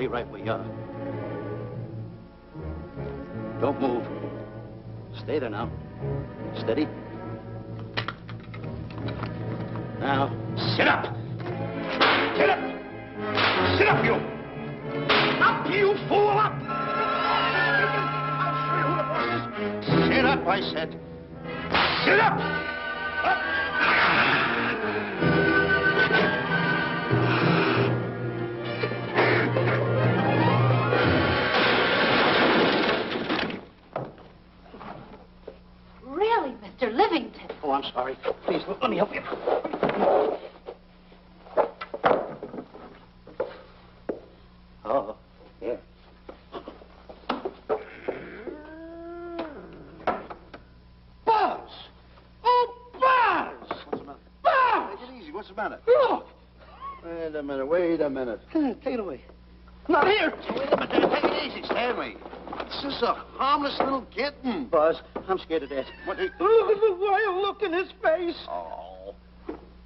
Stay right where you are. Don't move. Stay there now. Steady. Now, sit up! Sit up! Sit up, you! Up, you fool, up! I'll show you who the boss is. Sit up, I said. Sit up! Up! Really, Mr. Livington? Oh, I'm sorry. Please, let me help you. Oh, here. Buzz! Oh, Buzz! What's the matter? Buzz! Take it easy. What's the matter? Look! Wait a minute. Take it away. Not here! Wait a minute. Take it easy, Stanley. It's just a harmless little kitten. Buzz, I'm scared to death. What? Look at the wild look in his face. Oh.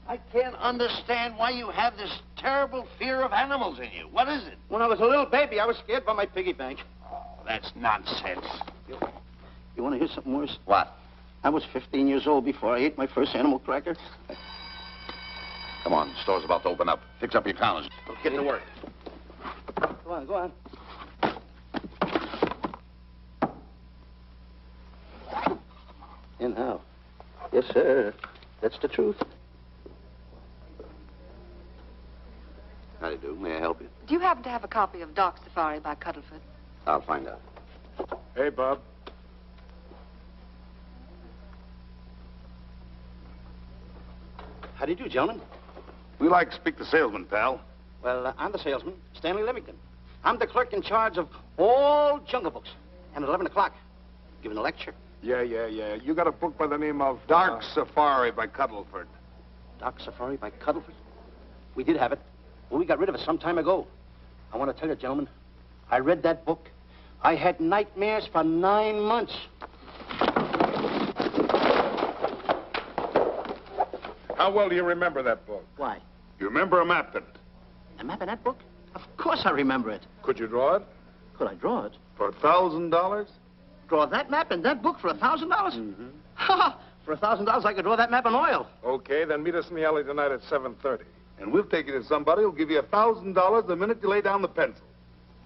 I can't understand why you have this terrible fear of animals in you. What is it? When I was a little baby, I was scared by my piggy bank. Oh, that's nonsense. You want to hear something worse? What? I was 15 years old before I ate my first animal cracker. Come on, the store's about to open up. Fix up your counters. Let's get to work. Go on, go on. And how? Yes, sir. That's the truth. How do you do? May I help you? Do you happen to have a copy of Dark Safari by Cuddleford? I'll find out. Hey, Bob. How do you do, gentlemen? We like to speak to salesman, pal. Well, I'm the salesman, Stanley Livington. I'm the clerk in charge of all Jungle Books. And at 11 o'clock, giving a lecture. Yeah. You got a book by the name of Dark Safari by Cuddleford. Dark Safari by Cuddleford? We did have it. Well, we got rid of it some time ago. I want to tell you, gentlemen, I read that book. I had nightmares for 9 months. How well do you remember that book? Why? You remember a map in it? A map in that book? Of course I remember it. Could you draw it? Could I draw it? For $1,000? Draw that map in that book for $1,000? Mm-hmm. Ha! For $1,000, I could draw that map in oil. Okay, then meet us in the alley tonight at 7:30. And we'll take you to somebody who'll give you $1,000 the minute you lay down the pencil.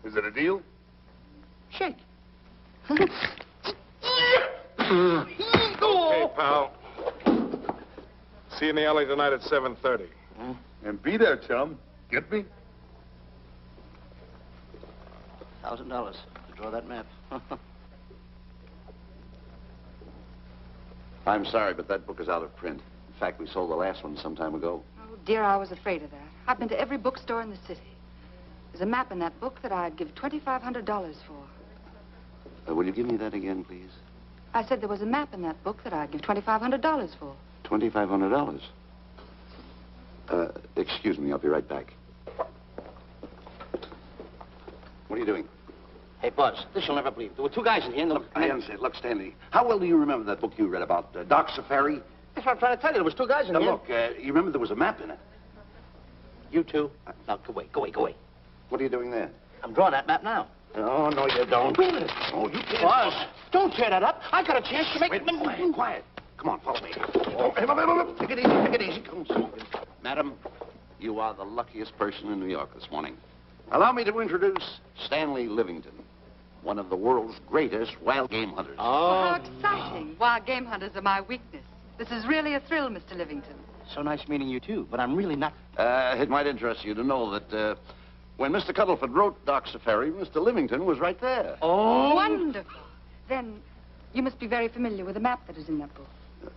Is it a deal? Shake. Okay, pal. See you in the alley tonight at 7:30. And be there, chum. Get me? $1,000 to draw that map. I'm sorry, but that book is out of print. In fact, we sold the last one some time ago. Oh, dear, I was afraid of that. I've been to every bookstore in the city. There's a map in that book that I'd give $2,500 for. Will you give me that again, please? I said there was a map in that book that I'd give $2,500 for. $2,500. Excuse me, I'll be right back. What are you doing? Hey, Buzz, this you'll never believe. There were two guys in here. Look, I understand. Look, Stanley, how well do you remember that book you read about Dark Safari? That's what I'm trying to tell you. There was two guys in Now, here. look, you remember there was a map in it. You two. Now, go away. What are you doing there? I'm drawing that map now. Oh, no, you don't. Wait a minute. Oh, you can't. Buzz, don't tear that up. I got a chance to make... Wait, quiet. Come on, follow me. Oh, take it easy. Come on. Madam, you are the luckiest person in New York this morning. Allow me to introduce Stanley Livington, one of the world's greatest wild game hunters. Oh, how exciting. Wild game hunters are my weakness. This is really a thrill, Mr. Livington. So nice meeting you, too, but I'm really not... It might interest you to know that when Mr. Cuddleford wrote Dark Safari, Mr. Livington was right there. Oh! Wonderful. Then you must be very familiar with the map that is in that book.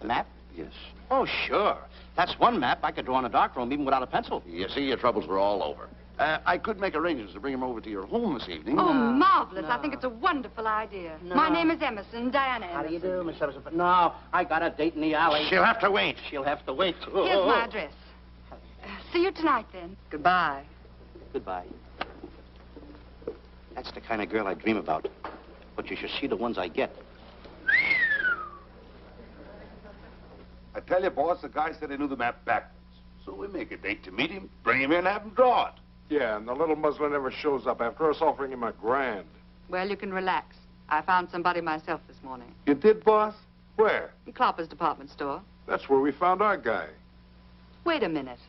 Map? Yes. Oh, sure. That's one map I could draw in a darkroom even without a pencil. You see, your troubles were all over. I could make arrangements to bring him over to your home this evening. Oh, marvelous. No. I think it's a wonderful idea. No. My name is Emerson, Diana Emerson. How do you do, Miss Emerson? No, I got a date in the alley. She'll have to wait. She'll have to wait. Here's my address. See you tonight, then. Goodbye. Goodbye. That's the kind of girl I dream about. But you should see the ones I get. I tell you, boss, the guy said he knew the map backwards. So we make a date to meet him, bring him in, have him draw it. Yeah, and the little muzzler never shows up after us offering him $1,000. Well, you can relax. I found somebody myself this morning. You did, boss? Where? In Clopper's department store. That's where we found our guy. Wait a minute.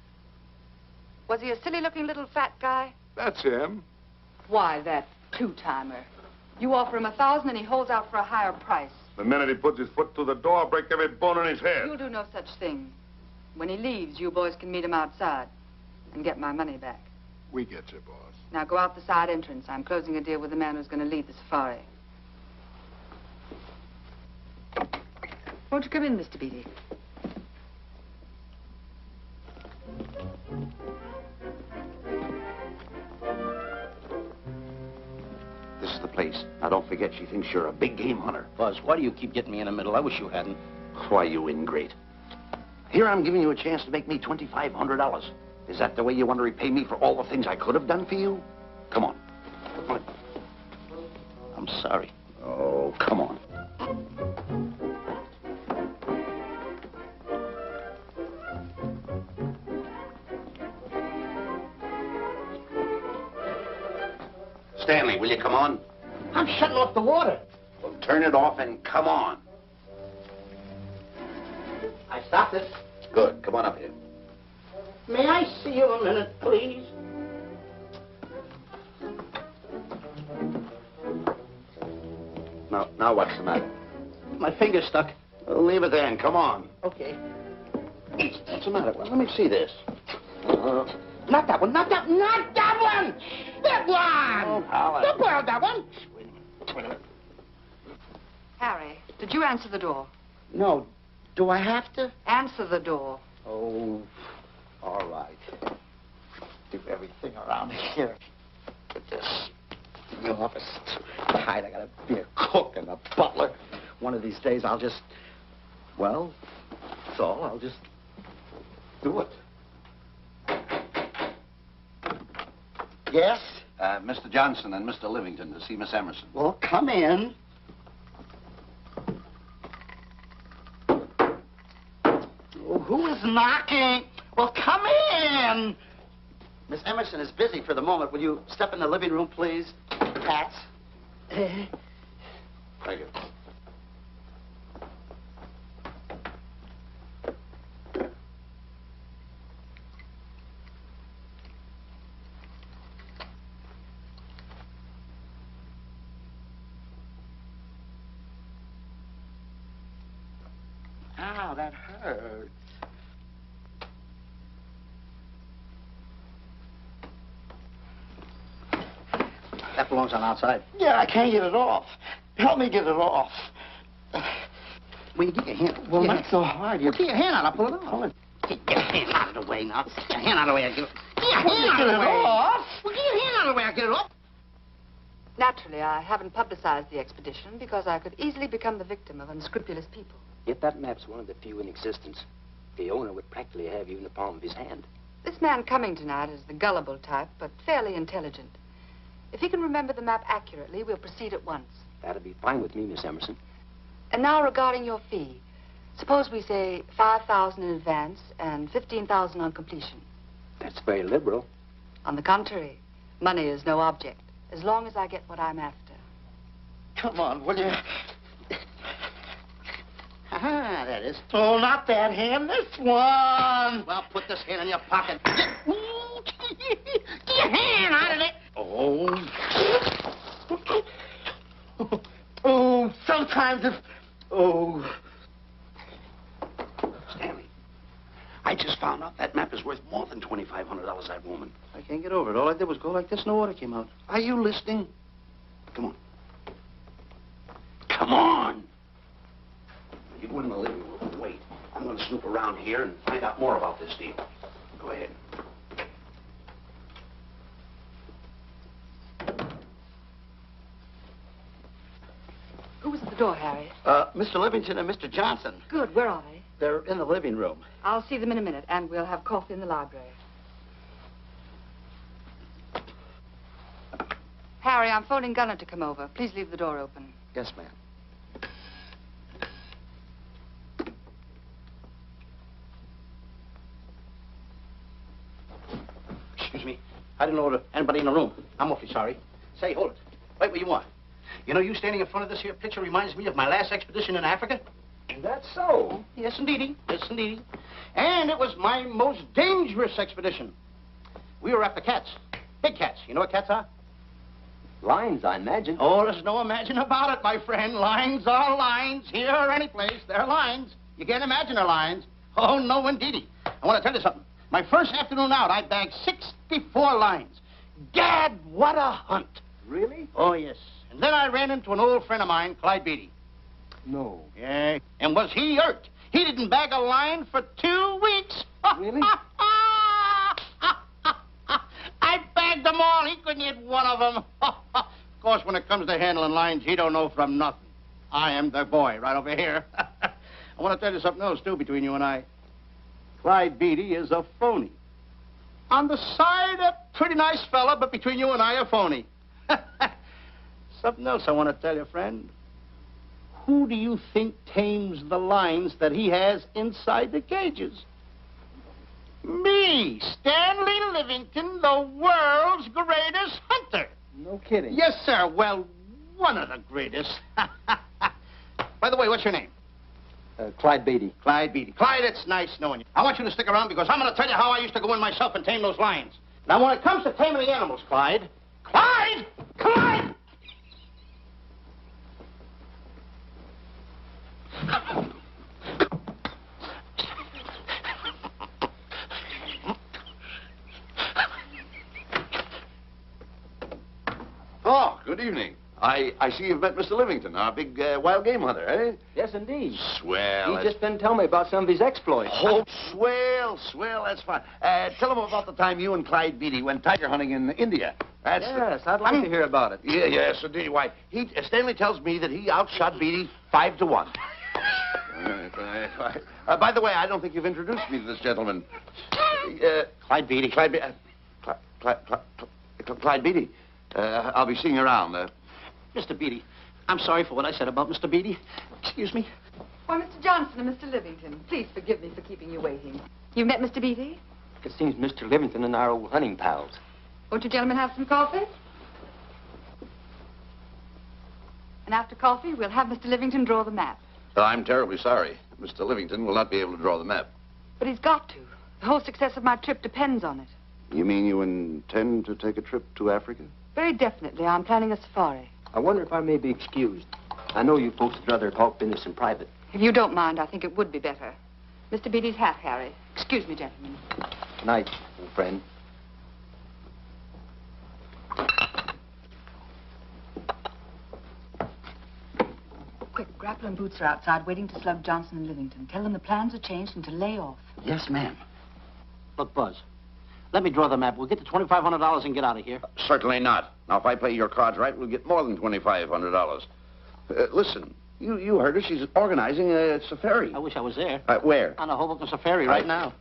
Was he a silly-looking little fat guy? That's him. Why, that two-timer. You offer him $1,000 and he holds out for a higher price. The minute he puts his foot through the door, I'll break every bone in his head. You'll do no such thing. When he leaves, you boys can meet him outside and get my money back. We get you, boss. Now go out the side entrance. I'm closing a deal with the man who's going to lead the safari. Won't you come in, Mr. Beatty? This is the place. Now, don't forget, she thinks you're a big game hunter. Buzz, why do you keep getting me in the middle? I wish you hadn't. Why, you ingrate. Here I'm giving you a chance to make me $2,500. Is that the way you want to repay me for all the things I could have done for you? Come on. I'm sorry. Oh, come on. Stanley, will you come on? I'm shutting off the water. Well, turn it off and come on. I stopped it. Good. Come on up here. May I see you a minute, please? Now what's the matter? My finger's stuck. Well, leave it there and come on. Okay. What's the matter? Well, let me see this. Not that one, not that one! That one! Oh, Howard. Don't borrow that one! Wait a minute. Harry, did you answer the door? No. Do I have to? Answer the door. Oh, all right. Do everything around here. Get this. The office is too tight. I gotta be a cook and a butler. One of these days I'll just, well, that's all. I'll just do it. Yes? Mr. Johnson and Mr. Livington to see Miss Emerson. Well, come in. Oh, who is knocking? Well, come in. Miss Emerson is busy for the moment. Will you step in the living room, please? Hats. Thank you. Ow, that hurts. That belongs on outside. Yeah, I can't get it off. Help me get it off. Well, you get your hand. Well, not so hard. You get your hand out. I'll pull it off. Get your hand out of the way now. Get your hand out of the way. I'll get it. Get your hand out of the way. Off. Well, get your hand out of the way. I'll get it off. Naturally, I haven't publicized the expedition because I could easily become the victim of unscrupulous people. Yet that map's one of the few in existence. The owner would practically have you in the palm of his hand. This man coming tonight is the gullible type, but fairly intelligent. If he can remember the map accurately, we'll proceed at once. That'd be fine with me, Miss Emerson. And now regarding your fee. Suppose we say $5,000 in advance and $15,000 on completion. That's very liberal. On the contrary, money is no object, as long as I get what I'm after. Come on, will you? Ah, that is. Oh, not that hand, this one. Well, put this hand in your pocket. Get your hand out of it. Oh. Oh, sometimes if... Oh. Stanley, I just found out that map is worth more than $2,500, that woman. I can't get over it. All I did was go like this and the water came out. Are you listening? Come on. Come on. You go in the living room and wait. I'm going to snoop around here and find out more about this deal. Go ahead. Who was at the door, Harry? Mr. Livington and Mr. Johnson. Good. Where are they? They're in the living room. I'll see them in a minute, and we'll have coffee in the library. Harry, I'm phoning Gunner to come over. Please leave the door open. Yes, ma'am. Excuse me. I didn't know anybody in the room. I'm awfully sorry. Say, hold it. Wait where you are. You know, you standing in front of this here picture reminds me of my last expedition in Africa. That's so. Yes, indeedy. Yes, indeedy. And it was my most dangerous expedition. We were after cats. Big cats. You know what cats are? Lions, I imagine. Oh, there's no imagine about it, my friend. Lines are lines. Here or any place, they're lines. You can't imagine they're lines. Oh, no, indeedy. I want to tell you something. My first afternoon out, I bagged 64 lines. Gad, what a hunt. Really? Oh, yes. And then I ran into an old friend of mine, Clyde Beatty. No. Yeah. And was he hurt? He didn't bag a line for 2 weeks. Really? I bagged them all. He couldn't hit one of them. Of course, when it comes to handling lines, he don't know from nothing. I am the boy right over here. I want to tell you something else, too, between you and I. Clyde Beatty is a phony. On the side, a pretty nice fella, but between you and I, a phony. Something else I want to tell you, friend. Who do you think tames the lines that he has inside the cages? Me, Stanley Livington, the world's greatest hunter. No kidding. Yes, sir. Well, one of the greatest. By the way, what's your name? Clyde Beatty. Clyde Beatty. Clyde, it's nice knowing you. I want you to stick around because I'm going to tell you how I used to go in myself and tame those lions. Now, when it comes to taming the animals, Clyde... Clyde! Clyde! Oh, good evening. I see you've met Mr. Livington, our big wild game hunter, eh? Yes, indeed. Swell. He's just been telling me about some of his exploits. Oh, swell, that's fine. Tell him about the time you and Clyde Beatty went tiger hunting in India. That's Yes, I'd like to hear about it. Yeah, yes, indeed. Why, Stanley tells me that he outshot Beatty 5-1. By the way, I don't think you've introduced me to this gentleman. Clyde Beatty. Clyde Beatty. I'll be seeing you around. Mr. Beatty, I'm sorry for what I said about Mr. Beatty. Excuse me. Why, Mr. Johnson and Mr. Livington, please forgive me for keeping you waiting. You met Mr. Beatty? It seems Mr. Livington and I are old hunting pals. Won't you gentlemen have some coffee? And after coffee, we'll have Mr. Livington draw the map. I'm terribly sorry. Mr. Livington will not be able to draw the map. But he's got to. The whole success of my trip depends on it. You mean you intend to take a trip to Africa? Very definitely. I'm planning a safari. I wonder if I may be excused. I know you folks would rather talk business in private. If you don't mind, I think it would be better. Mr. Beatty's hat, Harry. Excuse me, gentlemen. Night, old friend. Quick, Grapple and Boots are outside waiting to slug Johnson and Livington. Tell them the plans are changed and to lay off. Yes, ma'am. Look, Buzz, let me draw the map. We'll get the $2,500 and get out of here. Certainly not. Now, if I play your cards right, we'll get more than $2,500. Listen, you heard her. She's organizing a safari. I wish I was there. Where? On a Hoboken safari right now.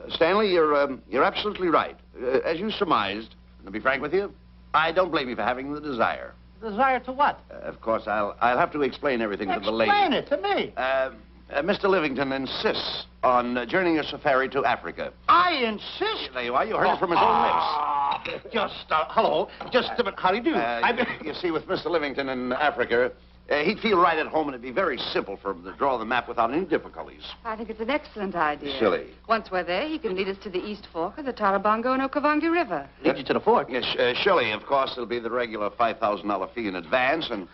Stanley, you're absolutely right. As you surmised, to be frank with you, I don't blame you for having the desire. Desire to what? Of course, I'll have to explain everything to the lady. Explain it to me. Mr. Livington insists on journeying a safari to Africa. I insist. There you are. You heard it from his own lips. Hello. Just a minute. How do you do? You see, with Mr. Livington in Africa, he'd feel right at home, and it'd be very simple for him to draw the map without any difficulties. I think it's an excellent idea. Silly. Once we're there, he can lead us to the East Fork of the Tarabongo and Okavango River. Lead you to the fort. Yes, surely, of course, there'll be the regular $5,000 fee in advance and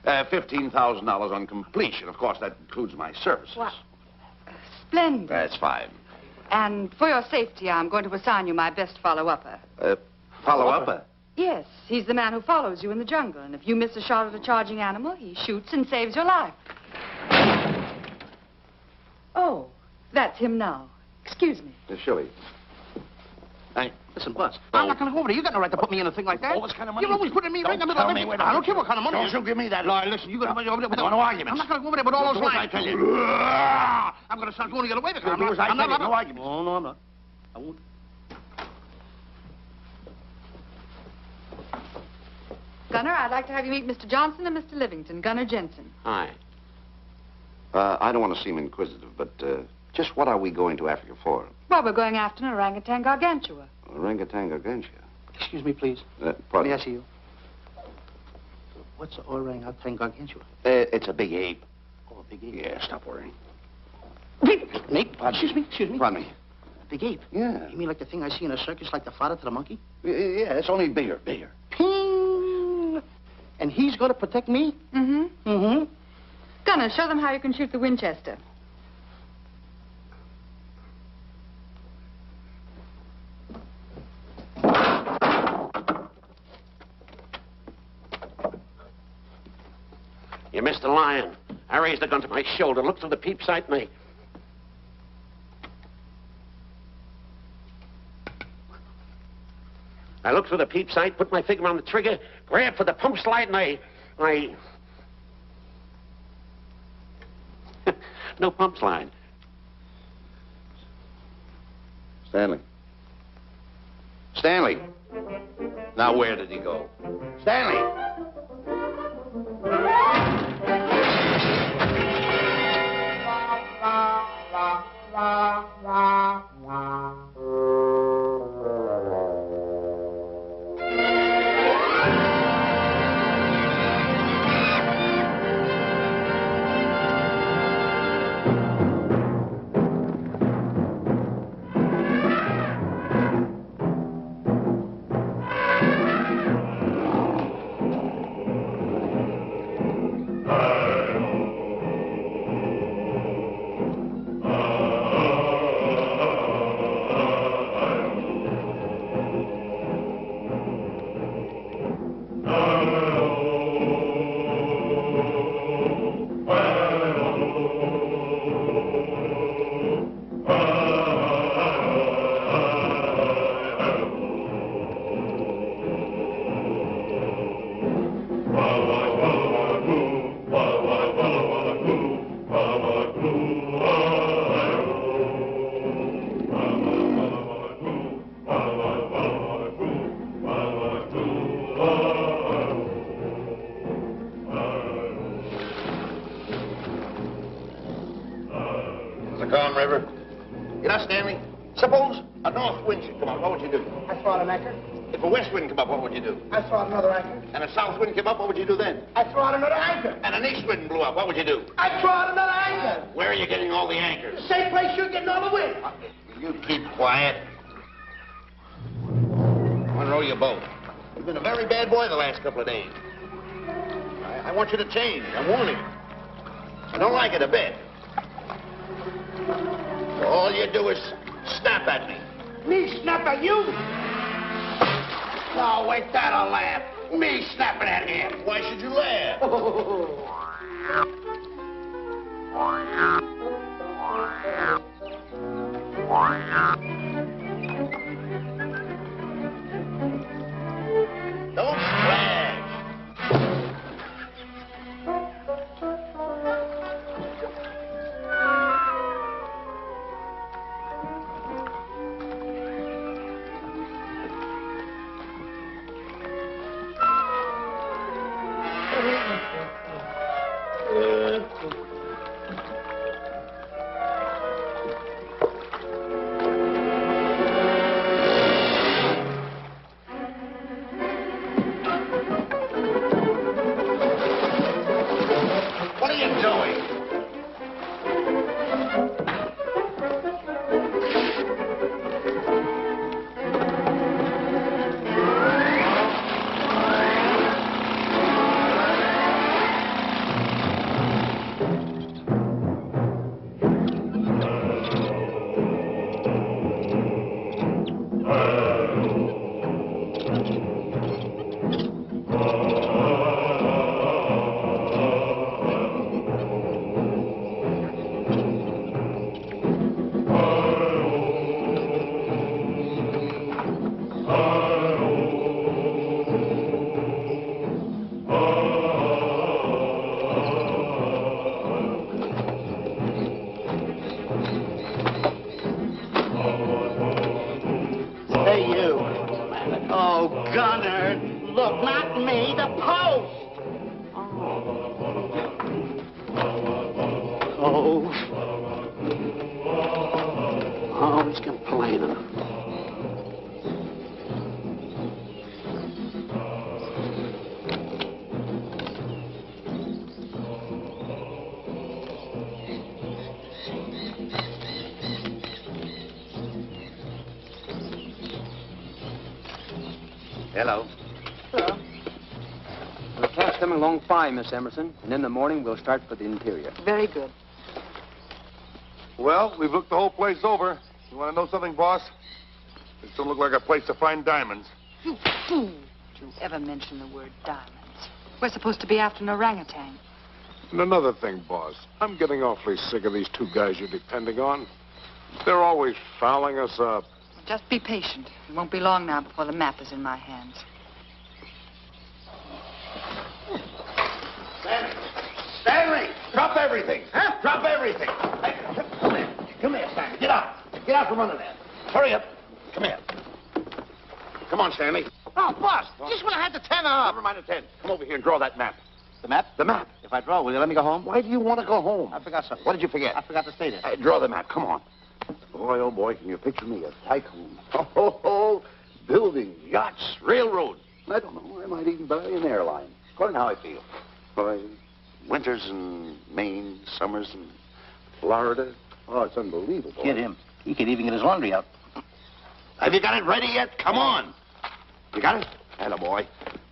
$15,000 on completion. Of course, that includes my services. What? Splendid. That's fine. And for your safety, I'm going to assign you my best follow-upper. Follow-up? Yes, he's the man who follows you in the jungle. And if you miss a shot at a charging animal, he shoots and saves your life. Oh, that's him now. Excuse me. Surely. Listen, Buzz, I'm not going to go over there. You got no right to put me in a thing like that. Oh, what kind of money? You're always putting me right in the middle of it. I don't care what kind of money. Don't you give me that. No, listen, you're going to be over there with no arguments. I'm not going to go over there with all those lines. I tell you. I'm going to start going to get away with it. I'm not. No arguments. No, I'm not. I won't. Gunner, I'd like to have you meet Mr. Johnson and Mr. Livington, Gunner Jensen. Hi. I don't want to seem inquisitive, but just what are we going to Africa for? Well, we're going after an orangutan gargantua. Orangutan against Excuse me, please. you. Pardon? May I see you? What's orangutan against you? It's a big ape. Oh, a big ape. Yeah, stop worrying. Nick, excuse me. Pardon me. A big ape? Yeah. You mean like the thing I see in a circus, like the father to the monkey? Yeah, it's only bigger. Ping! And he's going to protect me? Mm-hmm. Mm-hmm. Gunner, show them how you can shoot the Winchester. You missed the lion. I raised the gun to my shoulder, looked through the peep sight, and I looked through the peep sight, put my finger on the trigger, grabbed for the pump slide, and I... No pump slide. Stanley. Stanley. Now, where did he go? Stanley! Calm River. You know, Stanley, suppose a north wind should come up, what would you do? I throw out an anchor. If a west wind come up, what would you do? I throw out another anchor. And a south wind came up, what would you do then? I throw out another anchor. And an east wind blew up, what would you do? I throw out another anchor. Where are you getting all the anchors? The same place you're getting all the wind. You keep quiet. I want to row your boat. You've been a very bad boy the last couple of days. I want you to change. I'm warning you. I don't like it a bit. All you do is snap at me. Me snap at you? No, wait, that'll laugh. Me snapping at him. Why should you laugh? Don't splash. What are you doing? Hey, you. Oh, Gunner. Look, not me, the post. Oh, he's complaining. Hello. Hello. The cat's coming along fine, Miss Emerson. And in the morning, we'll start for the interior. Very good. Well, we've looked the whole place over. You want to know something, boss? This don't look like a place to find diamonds. You fool. Don't you ever mention the word diamonds. We're supposed to be after an orangutan. And another thing, boss. I'm getting awfully sick of these two guys you're depending on. They're always fouling us up. Just be patient. It won't be long now before the map is in my hands. Stanley! Drop everything! Huh? Drop everything! Hey, come here. Come here, Stanley. Get out. Get out from under there. Hurry up. Come here. Come on, Stanley. Oh, boss, just when I had the 10 up. Never mind the 10. Come over here and draw that map. The map? The map. If I draw, will you let me go home? Why do you want to go home? I forgot something. What did you forget? I forgot to stay there. Draw the map. Come on. Boy, oh, boy, can you picture me? A tycoon. Oh, building yachts, railroads. I don't know. I might even buy an airline. According to how I feel. Boy, winters in Maine, summers in Florida. Oh, it's unbelievable. Get him. He could even get his laundry out. Have you got it ready yet? Come on. You got it? Attaboy.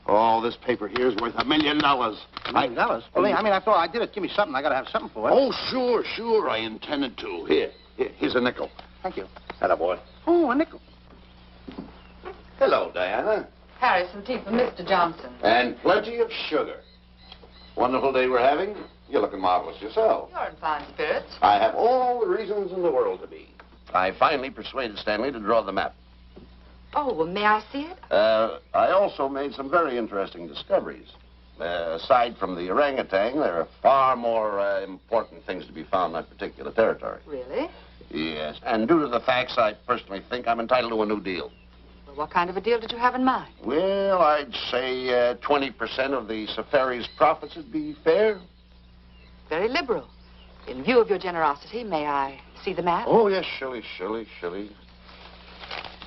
Oh, this paper here is worth $1 million. $1 million? Well, I mean, after all, I did it. Give me something. I got to have something for it. Oh, sure. I intended to. Here's a nickel. Thank you. Attaboy. Oh, a nickel. Hello, Diana. Harry, some tea for Mr. Johnson. And plenty of sugar. Wonderful day we're having. You're looking marvelous yourself. You're in fine spirits. I have all the reasons in the world to be. I finally persuaded Stanley to draw the map. Oh, well, may I see it? I also made some very interesting discoveries. Aside from the orangutan, there are far more important things to be found in that particular territory. Really? Yes, and due to the facts, I personally think I'm entitled to a new deal. Well, what kind of a deal did you have in mind? Well, I'd say 20% of the safari's profits would be fair. Very liberal. In view of your generosity, may I see the map? Oh, yes, Shirley.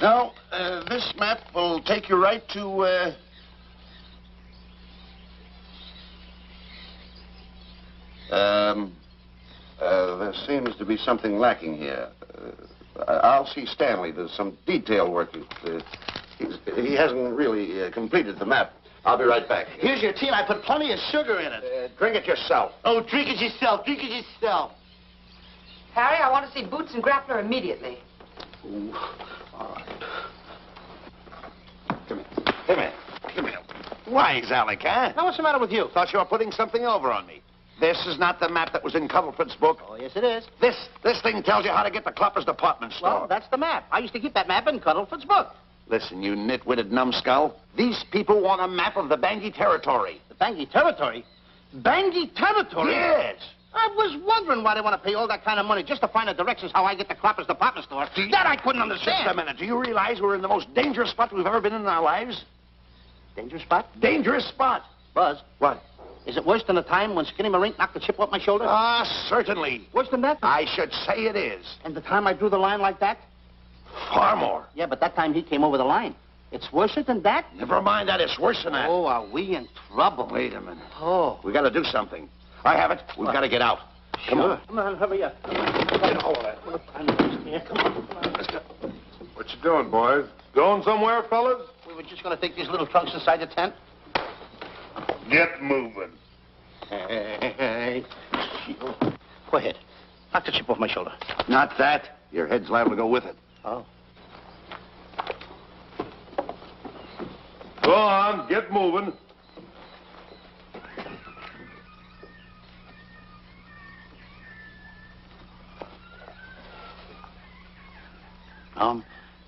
Now, this map will take you right to, there seems to be something lacking here. I'll see Stanley. There's some detail work. He hasn't really completed the map. I'll be right back. Here's your tea, and I put plenty of sugar in it. Drink it yourself. Oh, drink it yourself. Drink it yourself. Harry, I want to see Boots and Grappler immediately. Ooh. All right. Come here. Wise, Alec, huh? Now, what's the matter with you? Thought you were putting something over on me. This is not the map that was in Cuddlefoot's book. Oh, yes, it is. This thing tells you how to get to Clopper's department store. Well, that's the map. I used to keep that map in Cuddlefoot's book. Listen, you nitwitted numbskull. These people want a map of the Bangui territory. The Bangui territory? Bangui territory? Yes. I was wondering why they want to pay all that kind of money just to find the directions how I get to Clopper's department store. That I couldn't understand. Just a minute. Do you realize we're in the most dangerous spot we've ever been in our lives? Dangerous spot? Dangerous spot. Buzz. What? Is it worse than the time when Skinny Marink knocked the chip off my shoulder? Certainly. Worse than that? I should say it is. And the time I drew the line like that? Far more. Yeah, but that time he came over the line. It's worse than that? Never mind that. It's worse than that. Oh, are we in trouble? Wait a minute. Oh. We got to do something. I have it. We've got to get out. Come on. Come on, hurry up. Get hold of that. Come on. Let's go. What you doing, boys? Going somewhere, fellas? We were just going to take these little trunks inside the tent. Get moving. Hey. Go ahead. Knock the chip off my shoulder. Not that. Your head's liable to go with it. Oh. Go on, get moving.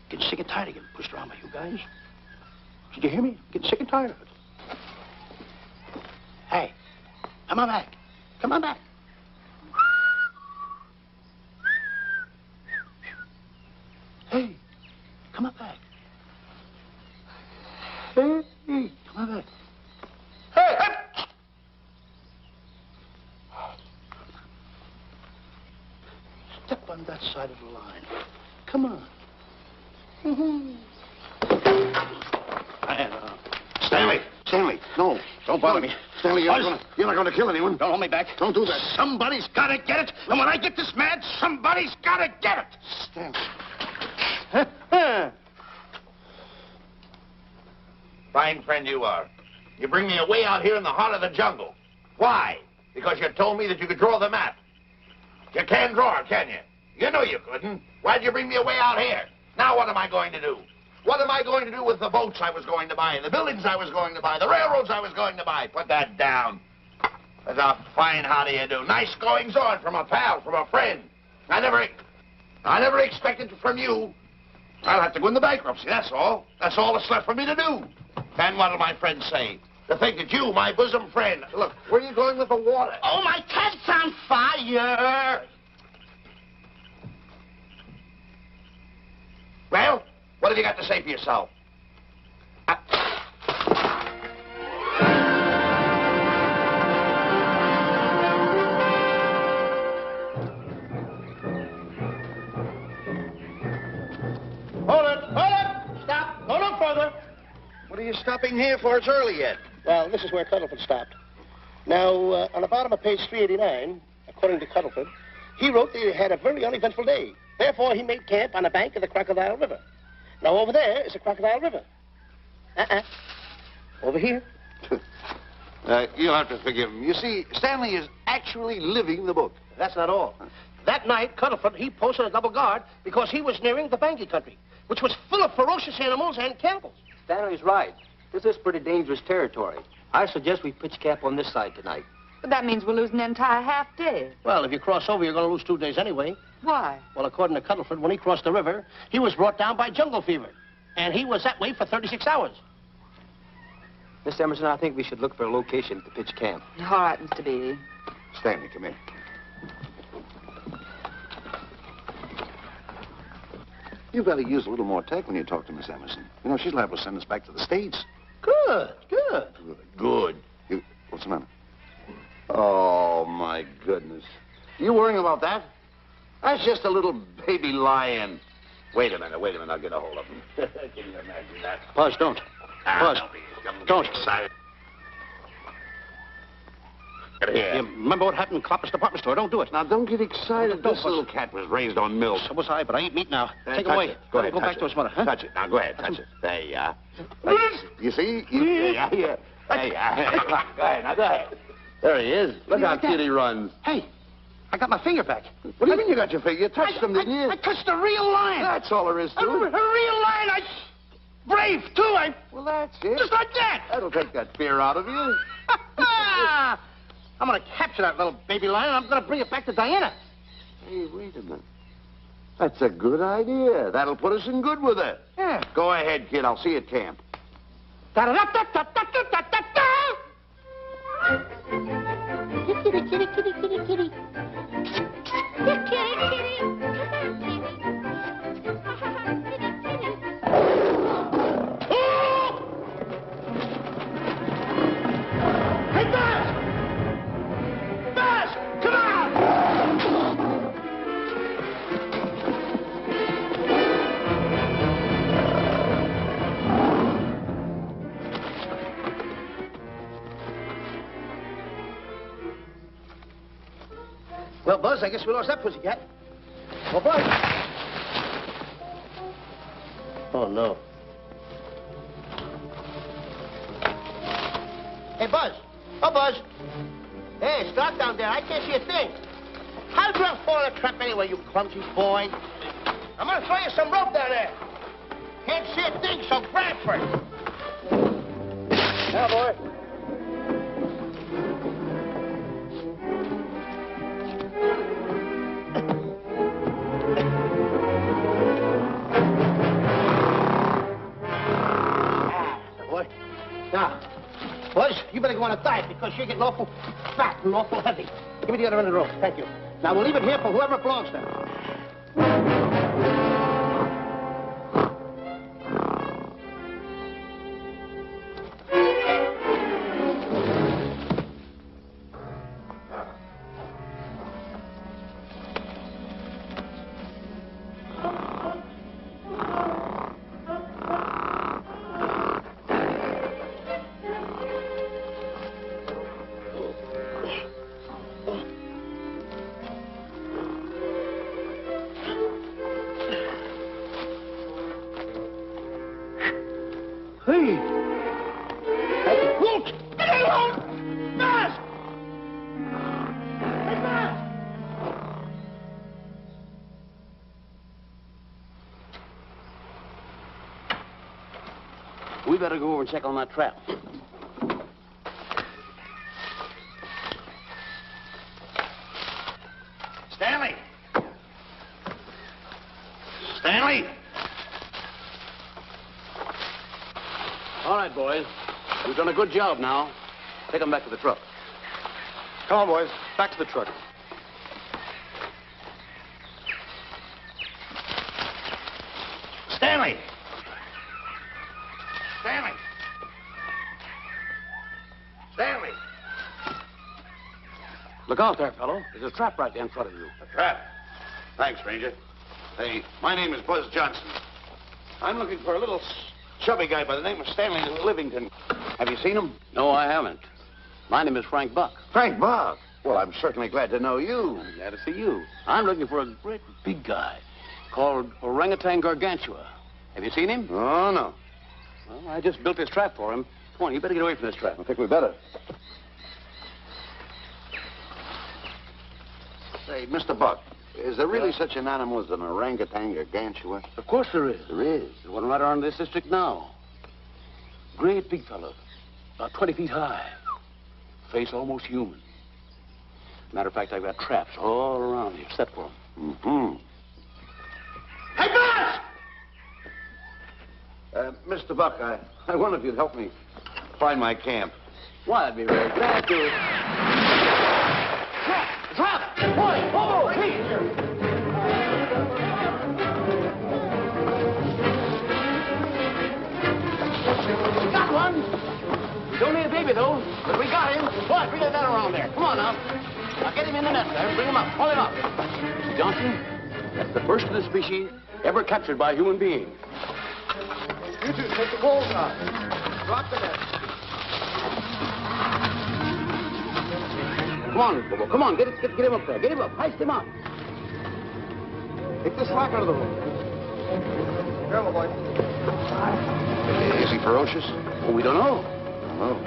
Getting sick and tired of getting pushed around by you guys. Did you hear me? Getting sick and tired of it. Hey, come on back. Come on back. Hey, come on back. Hey, come on back. Hey, hey. Step on that side of the line. Come on. Stanley, no. Don't bother me. Stanley, you're not going to kill anyone. Don't hold me back. Don't do that. Somebody's got to get it. And when I get this mad, somebody's got to get it. Stanley. Fine friend you are. You bring me away out here in the heart of the jungle. Why? Because you told me that you could draw the map. You can't draw, can you? You know you couldn't. Why'd you bring me away out here? Now what am I going to do? What am I going to do with the boats I was going to buy, the buildings I was going to buy, the railroads I was going to buy? Put that down. That's a fine how do you do. Nice goings on from a pal, from a friend. I never expected it from you. I'll have to go into bankruptcy, that's all. That's all that's left for me to do. And what'll my friends say? To think that you, my bosom friend... Look, where are you going with the water? Oh, my cat's on fire! Well, what have you got to say for yourself? Hold it! Stop! Go no further. What are you stopping here for? It's early yet. Well, this is where Cuddleford stopped. Now, on the bottom of page 389, according to Cuddleford, he wrote that he had a very uneventful day. Therefore, he made camp on the bank of the Crocodile River. Now, over there is the Crocodile River. Over here. You'll have to forgive him. You see, Stanley is actually living the book. That's not all. That night, Cuddleford, he posted a double guard because he was nearing the Banky country, which was full of ferocious animals and cannibals. Stanley's right. This is pretty dangerous territory. I suggest we pitch camp on this side tonight. But that means we'll lose an entire half day. Well, if you cross over, you're going to lose 2 days anyway. Why? Well, according to Cuddleford, when he crossed the river, he was brought down by jungle fever. And he was that way for 36 hours. Miss Emerson, I think we should look for a location to pitch camp. All right, Mr. Beatty. Stanley, come here. You better use a little more tact when you talk to Miss Emerson. You know, she's liable to send us back to the States. Good. Good. What's the matter? Oh, my goodness. You worrying about that? That's just a little baby lion. Wait a minute. I'll get a hold of him. Can you imagine that? Buzz, don't. Buzz, don't. Excited. Get here. You remember what happened in Clopper's department store? Don't do it. Now, don't get excited. Don't, This little cat was raised on milk. So was I, but I ain't meat now. Take him Touch away. it. Go ahead. Go touch back it. to his mother, huh? Touch it. Now, go ahead. Touch it. There you are. You see? Yeah. There you are. Go ahead. Now, go ahead. There he is. Look how cute he runs. Hey, I got my finger back. What do you mean you got your finger? You touched him, didn't you? I touched a real lion. That's all there is to A real it. lion. Brave, too. Well, that's it. Just like that. That'll take that fear out of you. I'm going to capture that little baby lion, and I'm going to bring it back to Diana. Hey, wait a minute. That's a good idea. That'll put us in good with her. Yeah. Go ahead, kid. I'll see you at camp. Da-da-da-da-da-da-da-da-da. Kitty, kitty, kitty, kitty, kitty. Kitty, kitty. Hey, Buzz! Buzz! Come on! Well, Buzz, I guess we lost that pussycat. Well, Buzz. Oh, no. Hey, Buzz. Oh, Buzz. Hey, it's dark down there. I can't see a thing. How'd you fall in a trap anyway, you clumsy boy? I'm going to throw you some rope down there. Can't see a thing, so grab for it. Now, boy. Now, Buzz, you better go on a diet because you're getting awful fat and awful heavy. Give me the other end of the rope. Thank you. Now, we'll leave it here for whoever it belongs to. Hey, We better go over and check on that trap. Stanley! Stanley! All right, boys. We've done a good job now. Take them back to the truck. Come on, boys. Back to the truck. Stanley! Stanley! Stanley! Look out there, fellow. There's a trap right there in front of you. A trap? Thanks, Ranger. Hey, my name is Buzz Johnson. I'm looking for a little chubby guy by the name of Stanley Livington. Have you seen him? No, I haven't. My name is Frank Buck. Frank Buck? Well, I'm certainly glad to know you. I'm glad to see you. I'm looking for a great big guy called Orangutan Gargantua. Have you seen him? Oh, no. Well, I just built this trap for him. Come on, you better get away from this trap. I think we better. Say, Mr. Buck, is there really such an animal as an orangutan gargantua? Of course there is. There is? There's one right around this district now. Great big fellow, about 20 feet high. Face almost human. Matter of fact, I've got traps all around here set for him. Mm-hmm. Hey, Buzz! Mr. Buck, I wonder if you'd help me find my camp. Why, I'd be very glad to. Trap! Trap! Boy! Oh, please! We got one! We don't need a baby, though, but we got him. Boy, bring that around there. Come on, now. Now, get him in the net there. Bring him up. Hold him up. Mr. Johnson, that's the first of the species ever captured by a human being. You two take the poles out. Drop the net. Come on, Bobo. Come on. Get him up there. Get him up. Heist him up. Take the slack out of the hole. Careful, boy. Is he ferocious? Well, we don't know. Oh.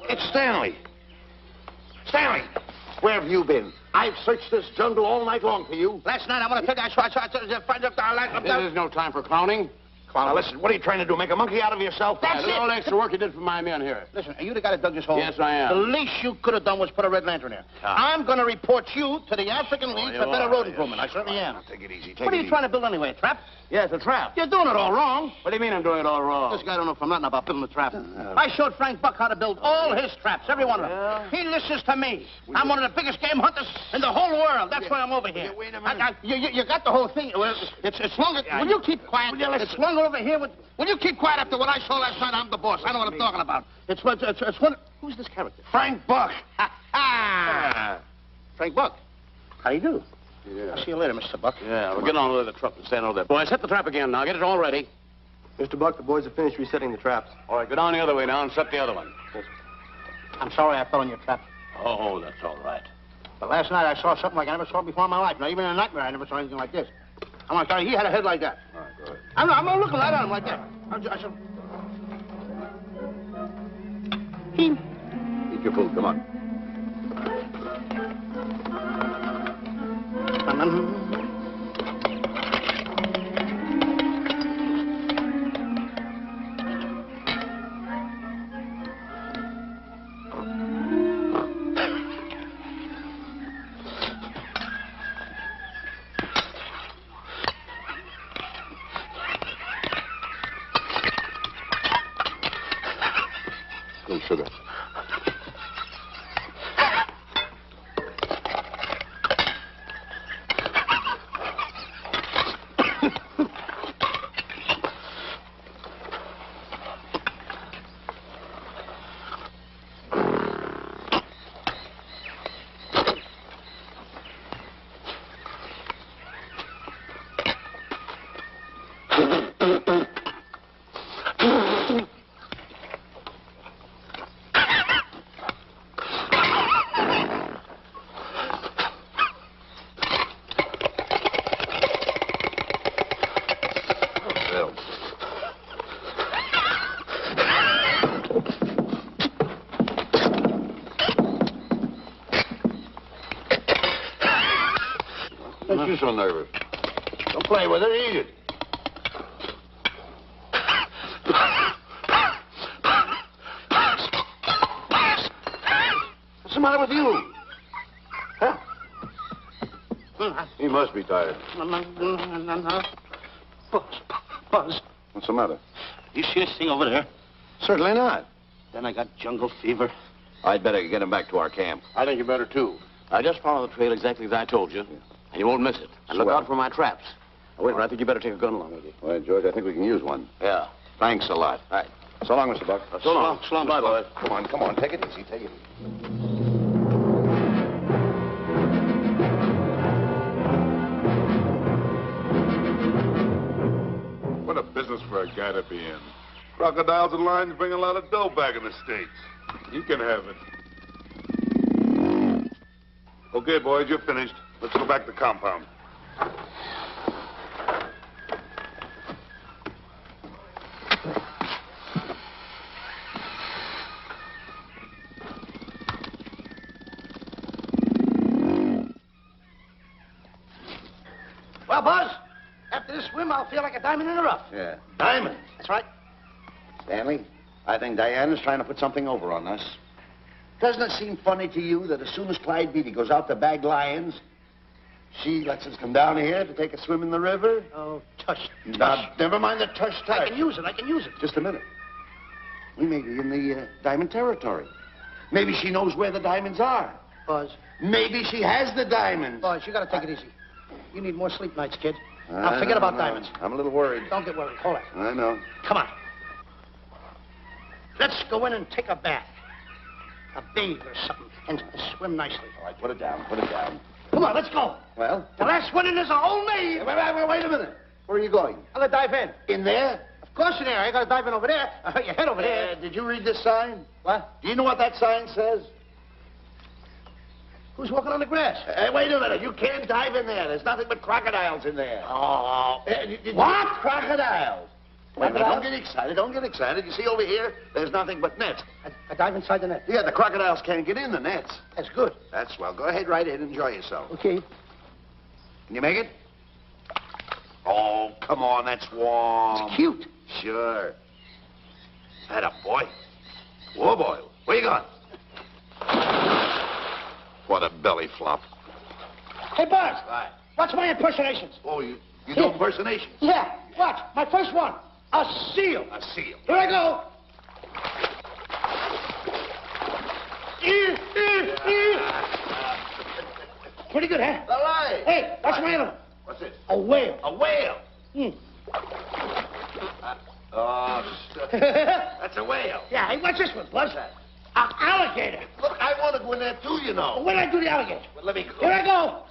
It's Stanley. Stanley, where have you been? I've searched this jungle all night long for you. Last night, I want to take that. This is no time for clowning. Now, listen, what are you trying to do? Make a monkey out of yourself? That's all the extra work you did for my men here. Listen, are you the guy that dug this hole? Yes, I am. The least you could have done was put a red lantern there. I'm going to report you to the African League for better road improvement. I certainly am. Take it easy. What are you trying to build anyway, a trap? Yes, a trap. You're doing it all wrong. What do you mean I'm doing it all wrong? This guy don't know from nothing about building a trap. I showed Frank Buck how to build all his traps, every one of them. He listens to me. I'm one of the biggest game hunters in the whole world. That's why I'm over here. Wait a minute. You got the whole thing. Well, it's longer. Will you keep quiet? It's longer over here. Will you keep quiet after what I saw last night? I'm the boss. I know what I'm talking about. It's one. Who's this character? Frank Buck. Frank Buck. How do you do? Yeah. I'll see you later, Mr. Buck. Yeah, we'll get on with the truck and stand over there. Boys, set the trap again now. Get it all ready. Mr. Buck, the boys have finished resetting the traps. All right, go down the other way now and set the other one. I'm sorry I fell in your trap. Oh, that's all right. But last night I saw something like I never saw before in my life. Now, even in a nightmare, I never saw anything like this. I'm like, he had a head like that. All right, go ahead. I'm not looking right at him like that. I said... Eat your food. Come on. Good sugar. What you so nervous? Don't play with it. Eat it. What's the matter with you? Huh? He must be tired. Buzz. What's the matter? You see this thing over there? Certainly not. Then I got jungle fever. I'd better get him back to our camp. I think you better, too. Now, just follow the trail exactly as I told you, and you won't miss it. And look Swell. out for my traps. Now, wait, I think you better take a gun along with you. Well, George, I think we can use one. Yeah. Thanks a lot. Right. So long, Mr. Buck. So long. So long, Bye, Mr. Buck. boys. Come on. Take it easy. Take it easy. What a business for a guy to be in. Crocodiles and lions bring a lot of dough back in the States. You can have it. Okay, boys, you're finished. Let's go back to the compound. Well, Buzz, after this swim, I'll feel like a diamond in the rough. Yeah. Diamond? That's right. Stanley, I think Diana's trying to put something over on us. Doesn't it seem funny to you that as soon as Clyde Beatty goes out to bag lions, she lets us come down here to take a swim in the river? Oh, tush. Now, never mind the tush. I can use it. Just a minute. We may be in the diamond territory. Maybe she knows where the diamonds are. Buzz. Maybe she has the diamonds. Buzz, you gotta take it easy. You need more sleep nights, kid. Now, forget about diamonds. I'm a little worried. Don't get worried. Hold it. I know. Come on. Let's go in and take a bath. A bathe or something. And swim nicely. All right, put it down. Come on, let's go. Well? The last one in is a whole name. Wait a minute. Where are you going? I'm gonna dive in. In there? Of course in there. I gotta dive in over there. Your head over there. Did you read this sign? What? Do you know what that sign says? Who's walking on the grass? Wait a minute. You can't dive in there. There's nothing but crocodiles in there. Oh. What? Crocodiles. Wait a minute. Crocodiles? Don't get excited. You see over here, there's nothing but nets. I dive inside the net. Yeah, the crocodiles can't get in the nets. That's good. That's swell. Go ahead right in. Enjoy yourself. Okay. Can you make it? Oh, come on. That's warm. It's cute. Sure. Is that a boy? Whoa, boy. Where you going? What a belly flop. Hey, Buzz. Right. Watch my impersonations. Oh, you do impersonations? Yeah. Watch. My first one. A seal. A seal. Here I go. Pretty good, huh? All right. Hey, watch my other one. What's this? A whale. A whale. Oh, that's a whale. Yeah, hey, watch this one, Buzz. An alligator. Look, I want to go in there too, you know. When did I do the alligator? Well, let me go. Here I go.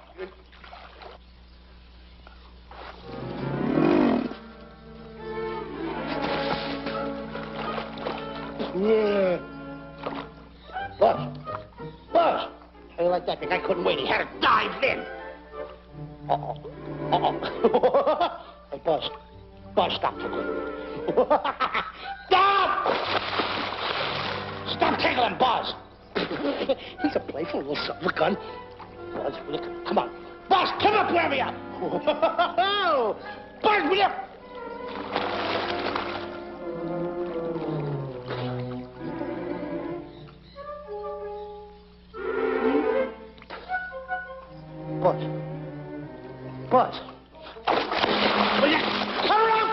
Yeah. Buzz. Buzz. How you like that? The guy couldn't wait. He had to dive in. Hey, Buzz. Buzz, stop tickling. Stop! Stop tickling, Buzz. He's a playful little son of a gun. Buzz, will you come on. Buzz, come up where we are. Buzz, will you? Buzz. Buzz. Will you come around?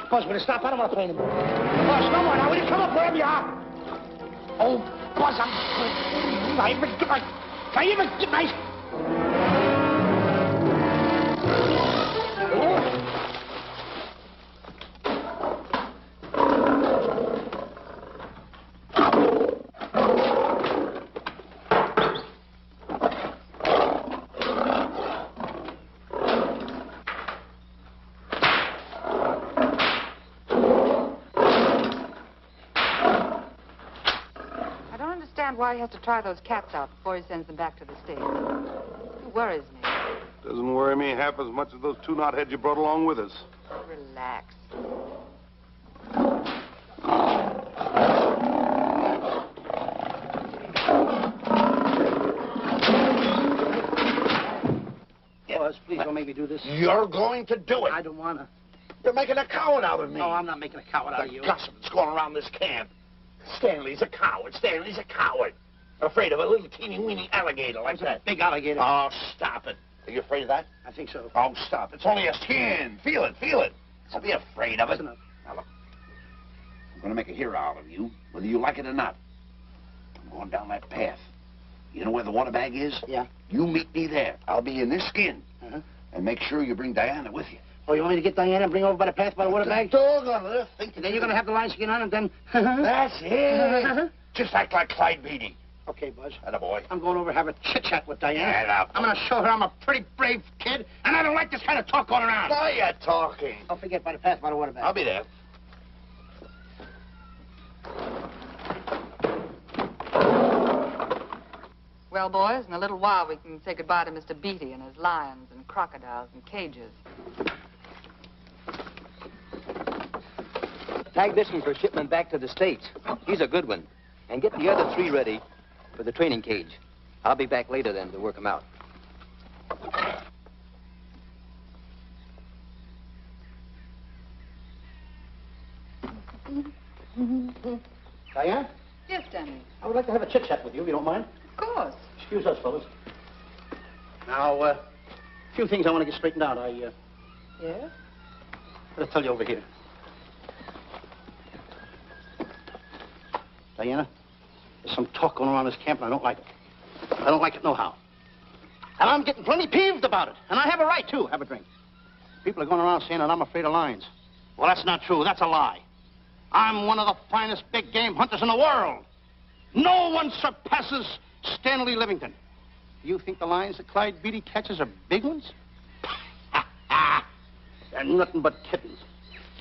Buzz, will you stop? I don't want to play anymore. Buzz, no more now. Will you come up wherever you are? Oh, Buzz, I even get my... Why he has to try those cats out before he sends them back to the States. It worries me. Doesn't worry me half as much as those two knotheads you brought along with us. Relax. Buzz. make me do this? You're going to do it. I don't want to. You're making a coward out of me. No, I'm not making a coward out of you. The gossip that's going around this camp. Stanley's a coward. Stanley's a coward. Afraid of a little teeny-weeny alligator like that. Big alligator. Oh, stop it. Are you afraid of that? I think so. Oh, stop. It's only a skin. Feel it, feel it. Don't be afraid of it. Listen up. Now, look. I'm going to make a hero out of you, whether you like it or not. I'm going down that path. You know where the water bag is? Yeah. You meet me there. I'll be in this skin. Uh-huh. And make sure you bring Diana with you. Oh, you want me to get Diana and bring her over by the path by the water bag? Doggone it. Think And then you're going to have the lion skin on and then... That's it. Just act like Clyde Beatty. Okay, Buzz. Attaboy. I'm going over to have a chit-chat with Diana. Get up. I'm going to show her I'm a pretty brave kid, and I don't like this kind of talk going around. Now you're talking. Don't forget by the path by the water bag. I'll be there. Well, boys, in a little while we can say goodbye to Mr. Beatty and his lions and crocodiles and cages. Tag this one for shipment back to the States. He's a good one. And get the other 3 ready for the training cage. I'll be back later then to work them out. Diana, Yes, Stanley. I would like to have a chit-chat with you, if you don't mind. Of course. Excuse us, fellas. Now, a few things I want to get straightened out. Yes? I'll tell you over here. Diana, there's some talk going around this camp, and I don't like it. I don't like it nohow. And I'm getting plenty peeved about it. And I have a right, too. Have a drink. People are going around saying that I'm afraid of lions. Well, that's not true. That's a lie. I'm one of the finest big game hunters in the world. No one surpasses Stanley Livington. You think the lions that Clyde Beatty catches are big ones? They're nothing but kittens.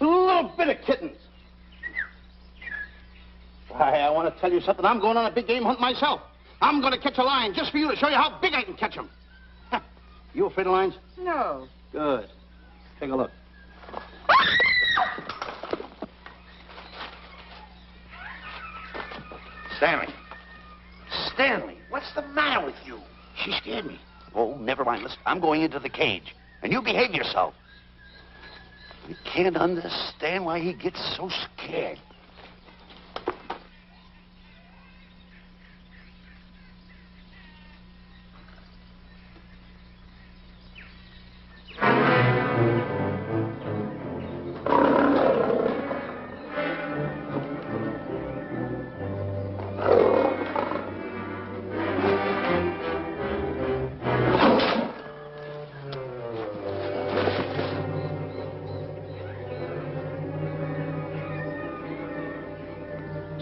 A little bit of kittens. Why, I want to tell you something. I'm going on a big game hunt myself. I'm going to catch a lion just for you to show you how big I can catch him. You afraid of lions? No. Good. Take a look. Stanley. Stanley, what's the matter with you? She scared me. Oh, never mind. Listen, I'm going into the cage. And you behave yourself. I can't understand why he gets so scared.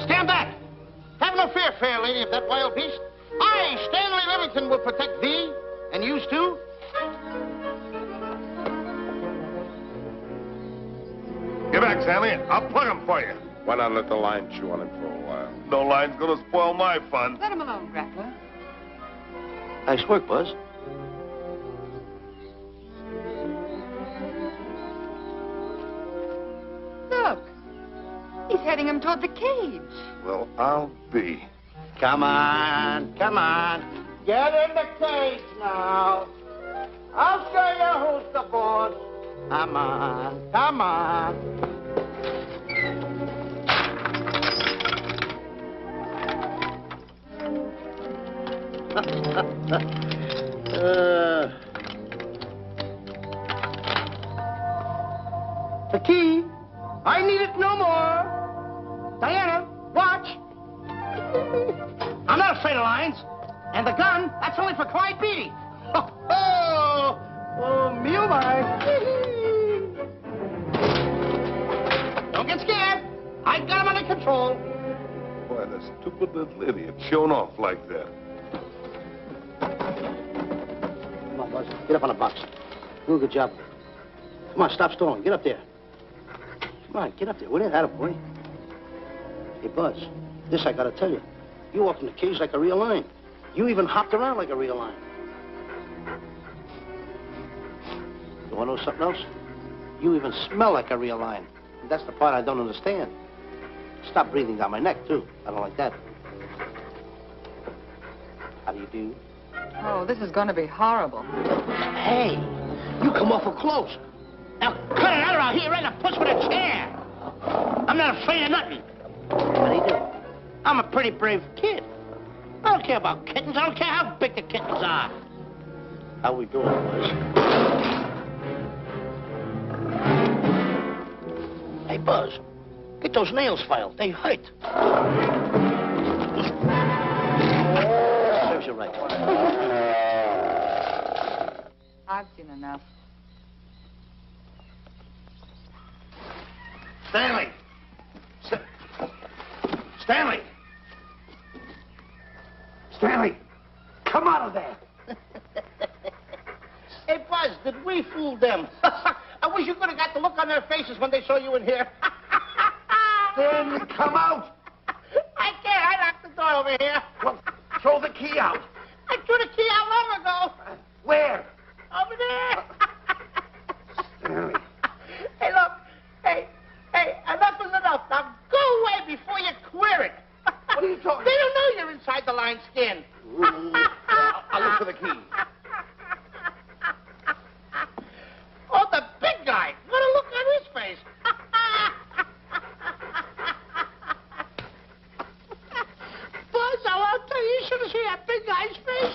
Stand back! Have no fear, fair lady of that wild beast. I, Stanley Livington, will protect thee, and yous too. Get back, Stanley. I'll plug him for you. Why not let the lion chew on him for a while? No lion's gonna spoil my fun. Let him alone, Grappler. Nice work, Buzz. Look. He's heading him toward the cage. Well, I'll be. Come on, come on. Get in the cage now. I'll show you who's the boss. Come on, come on. The key. I need it no more. Diana, watch. I'm not afraid of lions. And the gun, that's only for Clyde Beatty. Oh, me oh my. Don't get scared. I got him under control. Boy, that stupid little idiot showing off like that. Come on, Buzz. Get up on the box. Do a good job. Come on, stop stalling. Get up there. Come on, get up there. What is that, boy? Hey, Buzz, this I gotta tell you. You walked in the cage like a real lion. You even hopped around like a real lion. You wanna know something else? You even smell like a real lion. And that's the part I don't understand. Stop breathing down my neck, too. I don't like that. How do you do? Oh, this is going to be horrible. Hey, You come awful close. Now, cut it out here, right in the puss with a chair. I'm not afraid of nothing. What do you do? I'm a pretty brave kid. I don't care about kittens. I don't care how big the kittens are. How we doing, boys? Hey, Buzz, get those nails filed. They hurt. Serves you right. I've seen enough. Stanley! Stanley! Stanley! Come out of there! Hey, Buzz, did we fool them? I wish you could have got the look on their faces when they saw you in here. Stanley, come out! I can't. I locked the door over here. Well, throw the key out. I threw the key out long ago. Where? Over there. Stanley. Hey, look. Hey, enough is enough. Now go away before you queer it. What are you talking They don't know you're inside the lion skin. I'll look for the key. Oh, the big guy. What a look on his face. Buzz, I'll tell you, you should have seen that big guy's face.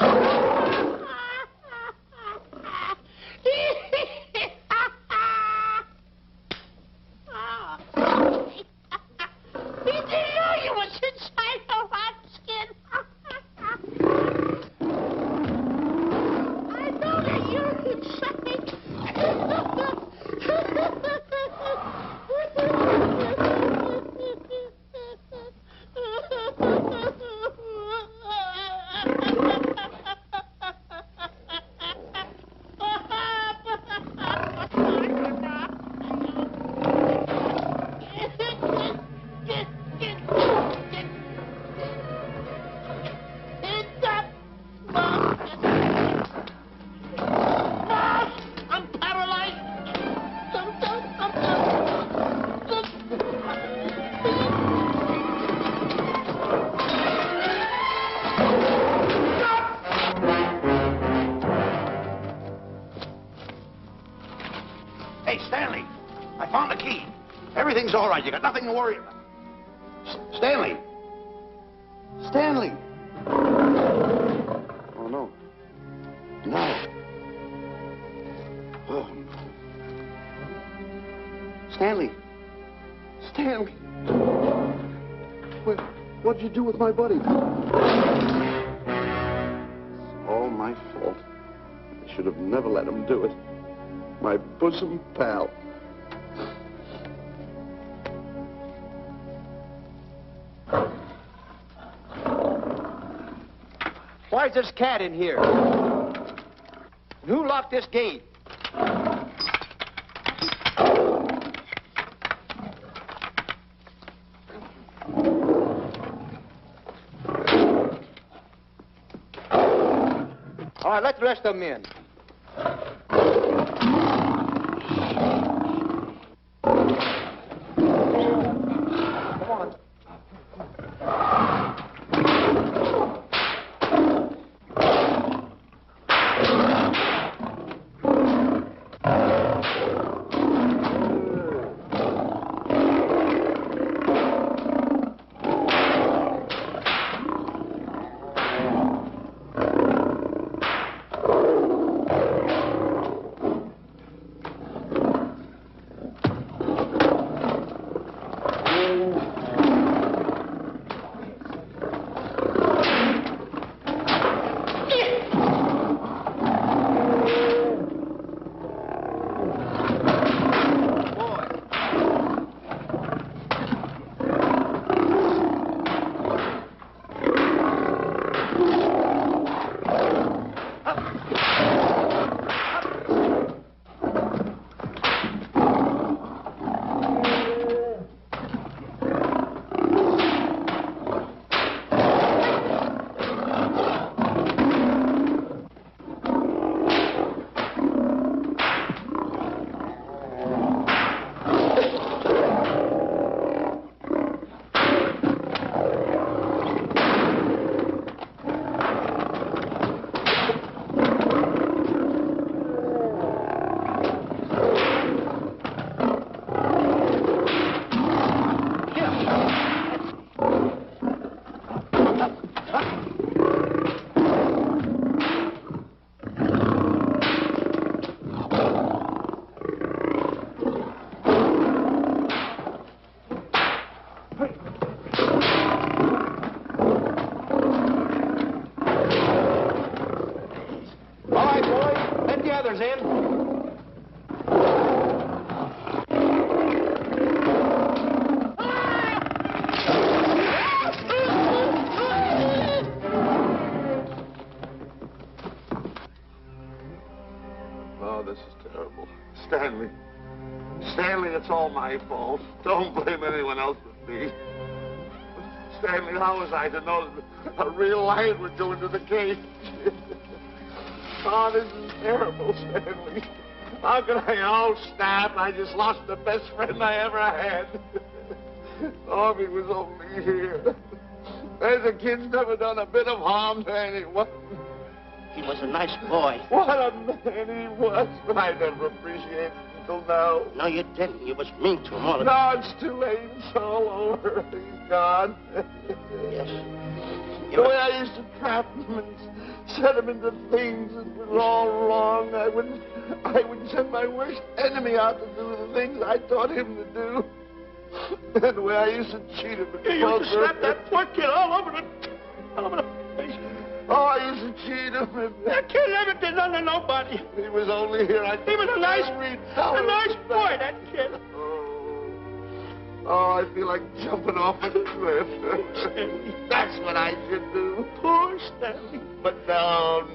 He didn't know you was inside the lion skin. I know that you're inside. I'm paralyzed. Hey, Stanley, I found the key. Everything's all right. You got nothing to worry about. Stanley. Stanley. Oh, no. No. Oh. Stanley. Stanley. What'd you do with my buddy? It's all my fault. I should have never let him do it. My bosom pal. Why's this cat in here? Who locked this gate? All right, let the rest of them in. Come on. Stanley, it's all my fault. Don't blame anyone else but me. Stanley, how was I to know that a real lion would go into the cage? Oh, this is terrible, Stanley. How could I? Oh, snap. I just lost the best friend I ever had. Oh, if he was only here. The kid's never done a bit of harm to anyone. He was a nice boy. What a man he was, but I never appreciated it until now. No, you didn't. You was mean to him all the No, it's too late. It's all over. He's gone. Yes. The way I used to trap him and set him into things that was all wrong, I would send my worst enemy out to do the things I taught him to do. And the way I used to cheat him. You used to slap that poor kid all over the face. Oh, I used to cheat him. That kid never did nothing to nobody. He was only here. He was a nice boy, that kid. Oh, I feel like jumping off a cliff. That's what I should do. Poor Stanley. But no,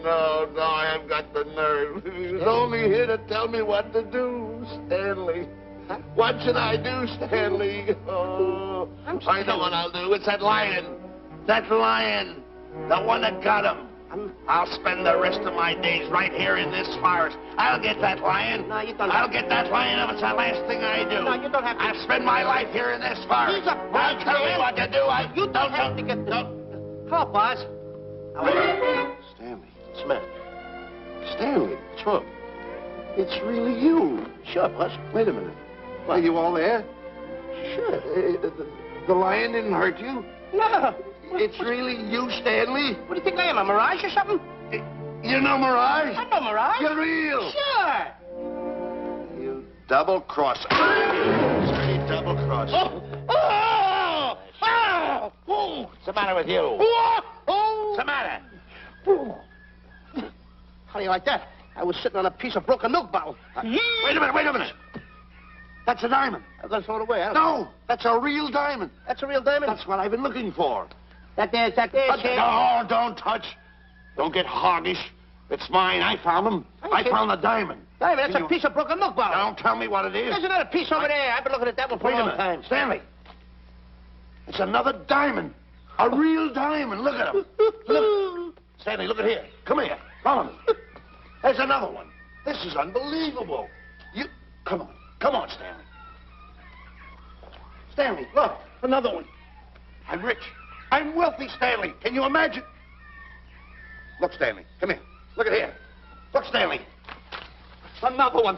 I haven't got the nerve. He was only here to tell me what to do, Stanley. Huh? What should I do, Stanley? Oh, I know what I'll do. It's that lion. That lion. The one that got him. I'll spend the rest of my days right here in this forest. I'll get that lion. No, you don't. I'll get that lion if it's the last thing I do. No, you don't have to. I'll spend my life here in this forest. He's a bad Tell me kid. what to do. You don't have to get... No. Come on, boss. Stanley. Smith. Stanley. Sure. It's really you. Sure, boss. Wait a minute. Are you all there? Sure. The lion didn't hurt you? No. It's really you, Stanley? What do you think I am, a mirage or something? You're no mirage? I'm no mirage. You're real. Sure. You double-crosser. Dirty double-crosser. Oh! What's the matter with you? What's the matter? How do you like that? I was sitting on a piece of broken milk bottle. Wait a minute. That's a diamond. I'm going to throw it away. No, that's a real diamond. That's a real diamond? That's what I've been looking for. That there, kid. No, don't touch. Don't get hoggish. It's mine. I found them. I found the diamond. Diamond, that's a piece of broken milk bottle. Don't tell me what it is. There's another piece over there. I've been looking at that one for a long time. Stanley. It's another diamond. A real diamond. Look at him. Look. Stanley, look at here. Come here. Follow me. There's another one. This is unbelievable. Come on, Stanley. Stanley, look. Another one. I'm rich. I'm wealthy, Stanley. Can you imagine? Look, Stanley. Come here. Look at here. Look, Stanley. Another one.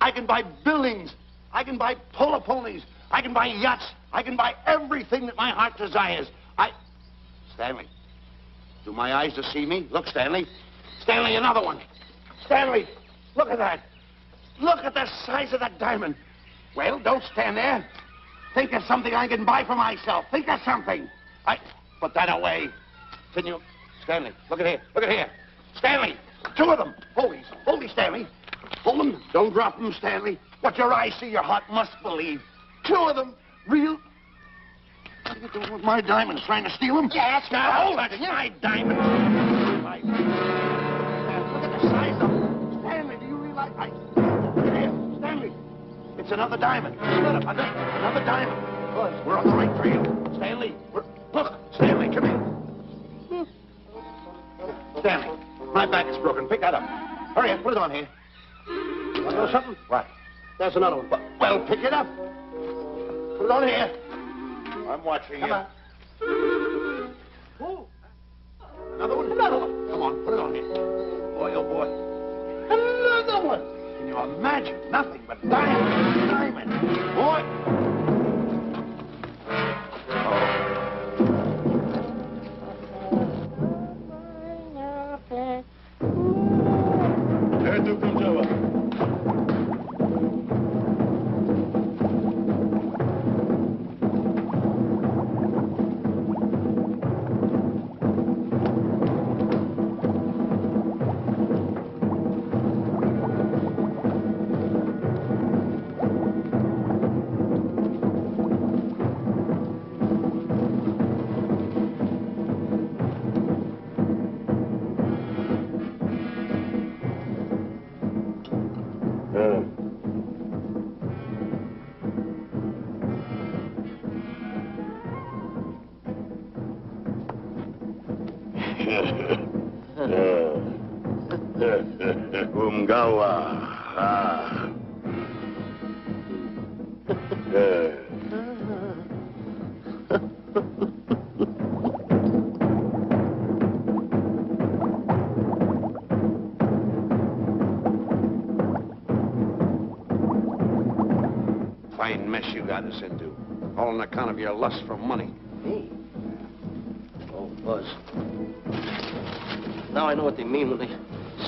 I can buy buildings. I can buy polo ponies. I can buy yachts. I can buy everything that my heart desires. Stanley, do my eyes deceive me? Look, Stanley. Stanley, another one. Stanley, look at that. Look at the size of that diamond. Well, don't stand there. Think of something I can buy for myself. Think of something. Put that away. Can you... Stanley, look at here. Look at here. Stanley, two of them. Hold me, Stanley. Hold them. Don't drop them, Stanley. What your eyes see, your heart must believe. Two of them. Real... What are you doing with my diamonds? Trying to steal them? Yes, now. Hold it. My diamonds. Look at the size of them. Stanley, do you realize... Look at here. Stanley. It's another diamond. Another diamond. We're on the right trail. Stanley, look. Stanley, come here. Stanley, my back is broken. Pick that up. Hurry up. Put it on here. Want to know something? What? There's another one. Well, pick it up. Put it on here. I'm watching Come you. on. Another one? Another one. Come on, put it on here. Boy, oh boy. Another one. Can you imagine? Nothing but diamond. Boy. Umgawa. Ah. Fine mess you got us into. All on account of your lust for money. Me? Oh, Buzz. Now I know what they mean when they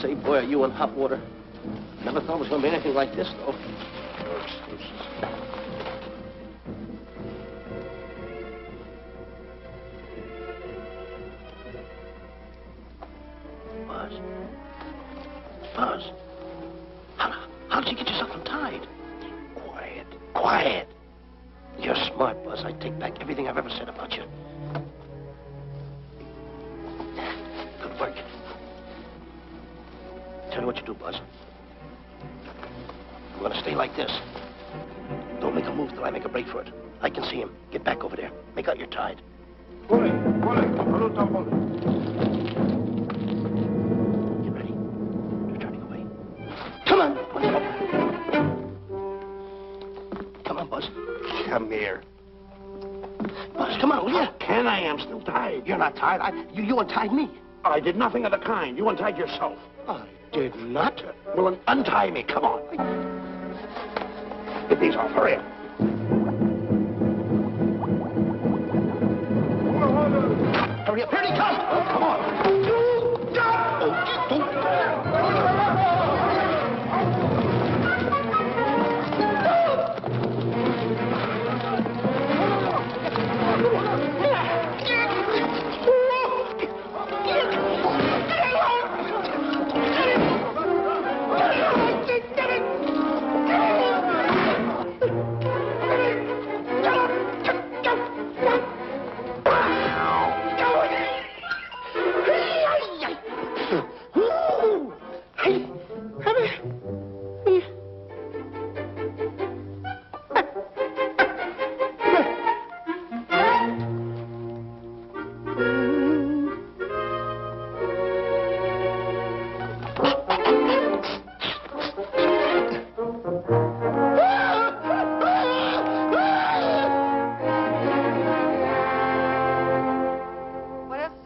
say, boy, are you in hot water. Never thought it was going to be anything like this, though. Buzz. Buzz. How did you get yourself untied? Quiet. Quiet. You're smart, Buzz. I take back everything I've ever said about you. Good work. Tell me what you do, Buzz. I'm gonna stay like this. Don't make a move till I make a break for it. I can see him. Get back over there. Make out you're tied. Get ready. You're turning away. Come on. Come on, Buzz. Come here. Buzz, come on, will you? Can I? I'm still tied. You're not tied. You untied me. I did nothing of the kind. You untied yourself. I did not. Well, then untie me. Come on. Get these off. Hurry up. Hurry up. Here he comes. Oh, come on.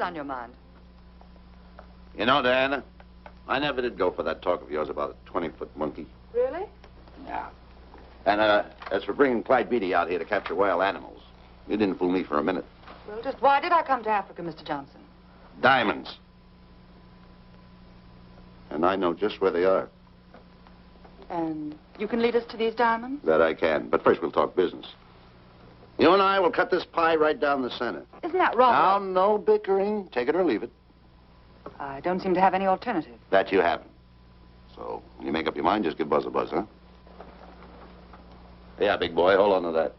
On your mind? You know, Diana, I never did go for that talk of yours about a 20-foot monkey. Really? Yeah. And as for bringing Clyde Beatty out here to capture wild animals, you didn't fool me for a minute. Well, just why did I come to Africa, Mr. Johnson? Diamonds. And I know just where they are. And you can lead us to these diamonds? That I can. But first we'll talk business. You and I will cut this pie right down the center. Isn't that rather... Now, no bickering. Take it or leave it. I don't seem to have any alternative. That you haven't. So, when you make up your mind, just give Buzz a buzz, huh? Yeah, big boy, hold on to that.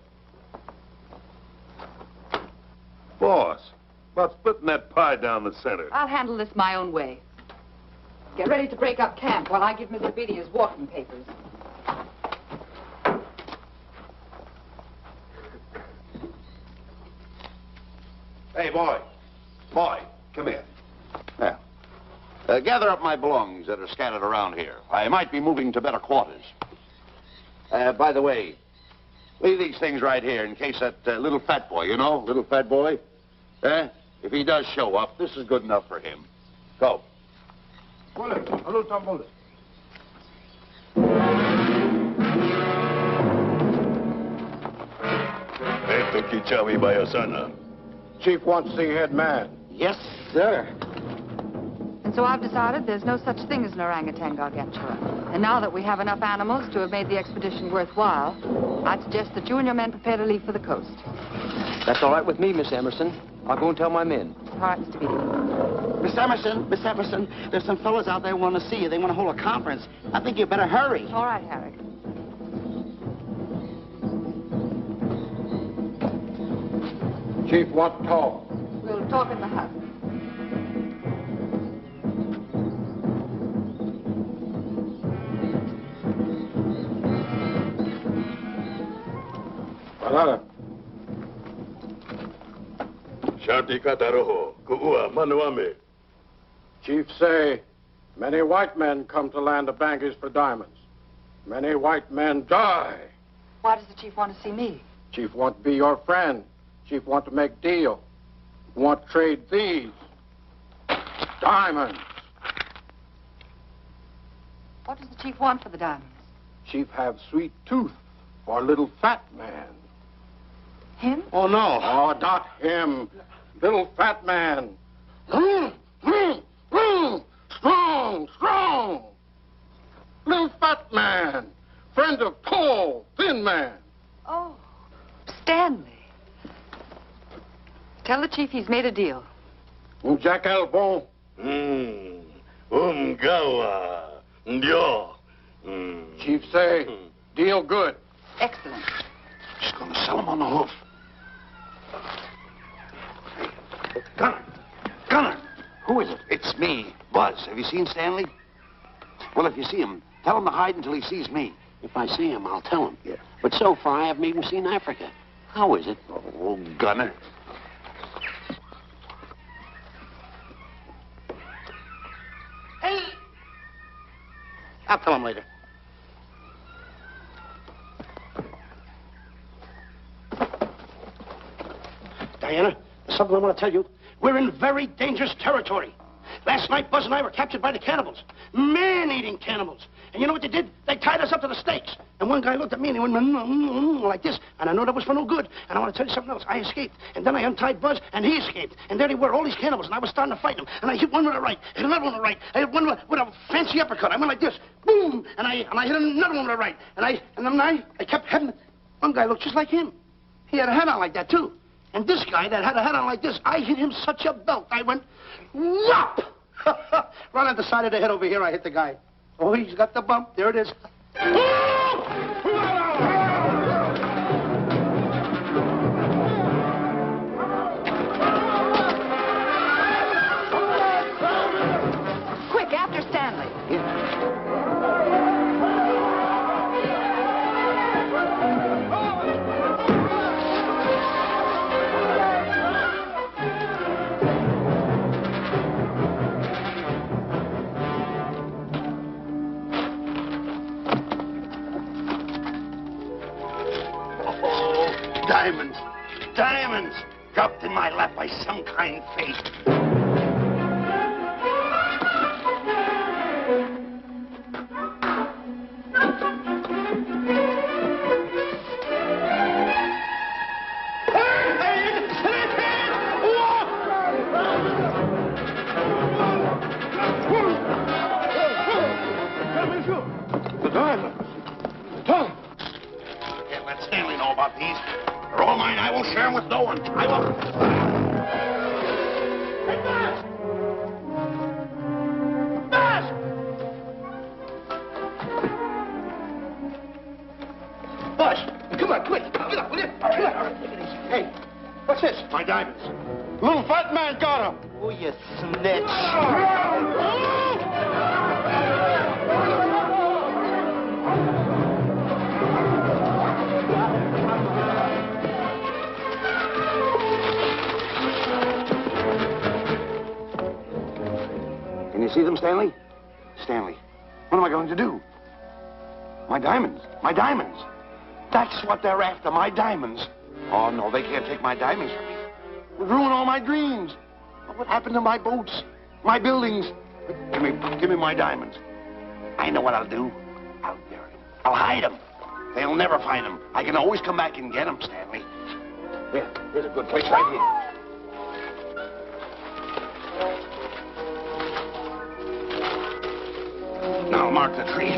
Boss, about splitting that pie down the center. I'll handle this my own way. Get ready to break up camp while I give Mr. Beatty his walking papers. Hey, boy. Boy, come here. Yeah. Gather up my belongings that are scattered around here. I might be moving to better quarters. By the way, leave these things right here in case that little fat boy, you know, little fat boy, if he does show up, this is good enough for him. Go. Chief wants to see head man. Yes, sir. And so I've decided there's no such thing as an orangutan gargantua. And now that we have enough animals to have made the expedition worthwhile, I'd suggest that you and your men prepare to leave for the coast. That's all right with me, Miss Emerson. I'll go and tell my men. All right, Mr. Beatty. Miss Emerson, there's some fellas out there who want to see you. They want to hold a conference. I think you better hurry. All right, Harry. Chief want to talk. We'll talk in the hut. Banana. Shanti kataroho, kuua manuame. Chief say, Many white men come to land of Bangers for diamonds. Many white men die. Why does the chief want to see me? Chief want to be your friend. Chief want to make deal. Want to trade these diamonds. What does the chief want for the diamonds? Chief have sweet tooth for little fat man. Him? Oh, no. Oh, not him. Little fat man. Strong, strong. Little fat man. Friend of tall, thin man. Oh, Stanley. Tell the chief he's made a deal. Jack Albon. Gawa. Ndio. Chief say, deal good. Excellent. She's going to sell him on the hoof. Hey, Gunner. Who is it? It's me, Buzz. Have you seen Stanley? Well, if you see him, tell him to hide until he sees me. If I see him, I'll tell him. Yeah. But so far, I haven't even seen Africa. How is it? Oh, Gunner. Hey! I'll tell him later. Diana, there's something I want to tell you. We're in very dangerous territory. Last night, Buzz and I were captured by the cannibals. Man-eating cannibals. And you know what they did? They tied us up to the stakes. And one guy looked at me and he went like this. And I know that was for no good. And I want to tell you something else. I escaped. And then I untied Buzz and he escaped. And there they were, all these cannibals. And I was starting to fight them. And I hit one with a right, hit another one with a right. I hit one with a fancy uppercut. I went like this. Boom! And I hit another one with a right. And then I kept having... One guy looked just like him. He had a hat on like that, too. And this guy that had a hat on like this, I hit him such a belt. I went, whop! Right on the side of the head over here, I hit the guy. Oh, he's got the bump. There it is. Quick, after Stanley. Diamonds. Diamonds. Dropped in my lap by some kind fate. The diamonds. Can't let Stanley know about these. They're all mine. I won't share them with no one. I won't. Hey, Buzz! Buzz! Buzz, come on, quick. Get up, will you? Come on. Take it easy. Hey, what's this? My diamonds. Little fat man got him. Oh, you snitch. Can you see them, Stanley? Stanley, what am I going to do? My diamonds. My diamonds. That's what they're after, my diamonds. Oh, no, they can't take my diamonds from me. It'll ruin all my dreams. What happened to my boats? My buildings? Give me my diamonds. I know what I'll do. I'll bury them. I'll hide them. They'll never find them. I can always come back and get them, Stanley. Here, here's a good place right here. Now mark the tree.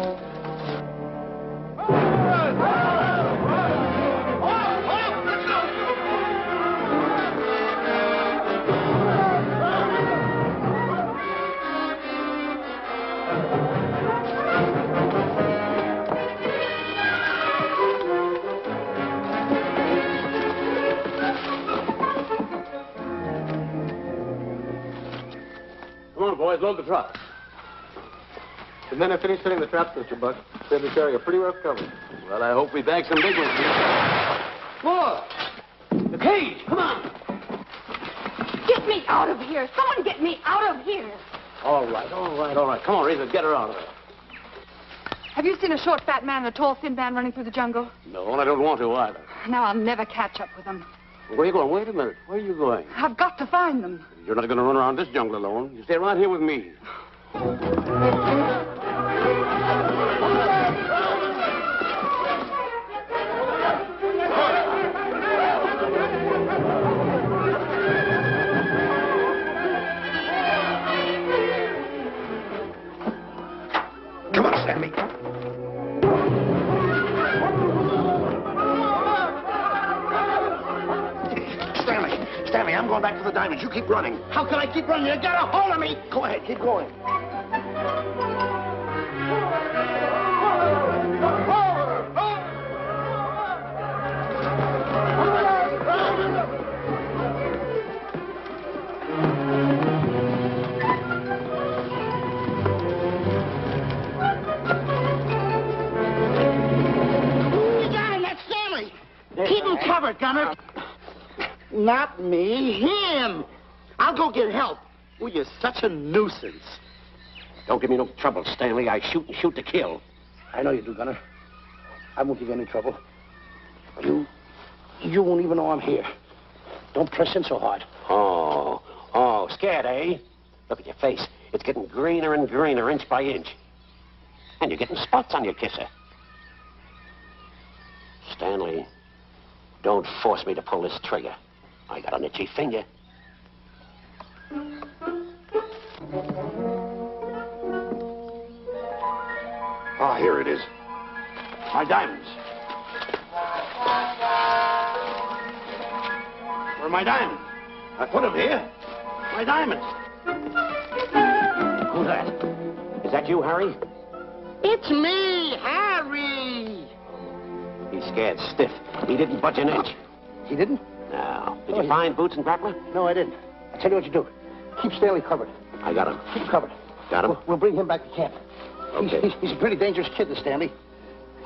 Come on, boys, load the truck. The men have finished setting the traps, Mr. Buck. Said this area pretty rough covered. Well, I hope we bag some big ones here. Look! The cage! Come on! Get me out of here! Someone get me out of here! All right. Come on, Razor, get her out of there. Have you seen a short, fat man and a tall, thin man running through the jungle? No, and I don't want to either. Now I'll never catch up with them. Where are you going? Wait a minute. Where are you going? I've got to find them. You're not going to run around this jungle alone. You stay right here with me. Come on, Stanley. Stanley, I'm going back for the diamonds. You keep running. How can I keep running? You got a hold of me. Go ahead, keep going. You got him. That's Stanley. Keep him covered, Gunner. Not me, him. I'll go get help. Well, you're such a nuisance. Don't give me no trouble, Stanley. I shoot and shoot to kill. I know you do, Gunner. I won't give you any trouble. You won't even know I'm here. Don't press in so hard. Oh, scared, eh? Look at your face. It's getting greener and greener, inch by inch. And you're getting spots on your kisser. Stanley, don't force me to pull this trigger. I got an itchy finger. Ah, here it is. My diamonds. Where are my diamonds? I put them here. My diamonds. Who's that? Is that you, Harry? It's me, Harry. He's scared stiff. He didn't budge an inch. He didn't? No. Did you find Boots and Grappler? No, I didn't. I'll tell you what you do. Keep Stanley covered. I got him. Keep him covered. Got him? We'll bring him back to camp. Okay. He's a pretty dangerous kid, this Stanley.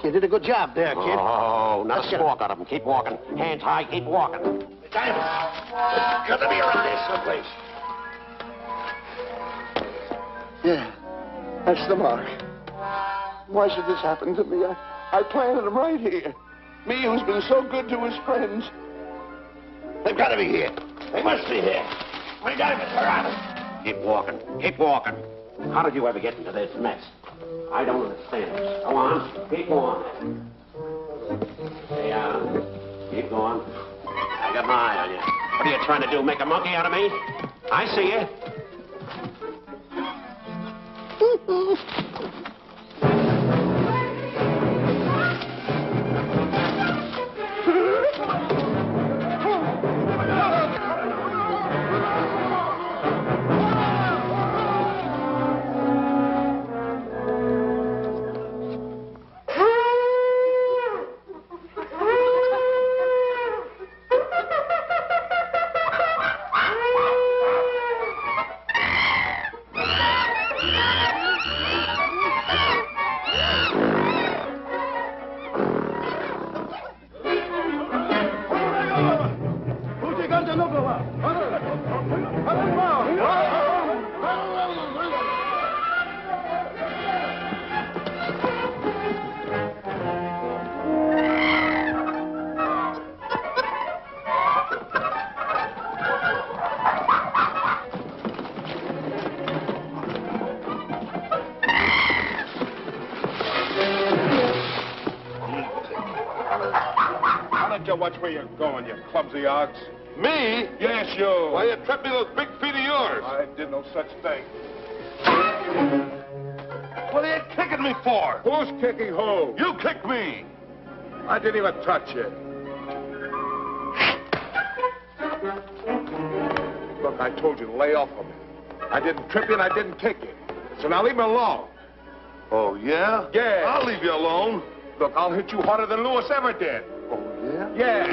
You did a good job there, kid. Oh, not Let's a get squawk out of him. Keep walking. Hands high, keep walking. The diamonds. It's got to be around here someplace. Yeah, that's the mark. Why should this happen to me? I planted them right here. Me who's been so good to his friends. They've got to be here. They must be here. My diamonds are out. Keep walking. Keep walking. How did you ever get into this mess? I don't understand this. Go on. Keep going. Stay down. Keep going. I got my eye on you. What are you trying to do? Make a monkey out of me? I see you. Watch where you're going, you clumsy ox. Me? Yes, you. Why, you tripped me those big feet of yours. I did no such thing. What are you kicking me for? Who's kicking who? You kicked me. I didn't even touch you. Look, I told you to lay off of me. I didn't trip you and I didn't kick you. So now leave me alone. Oh, yeah? Yeah. I'll leave you alone. Look, I'll hit you harder than Lewis ever did. Oh, yeah? Yeah.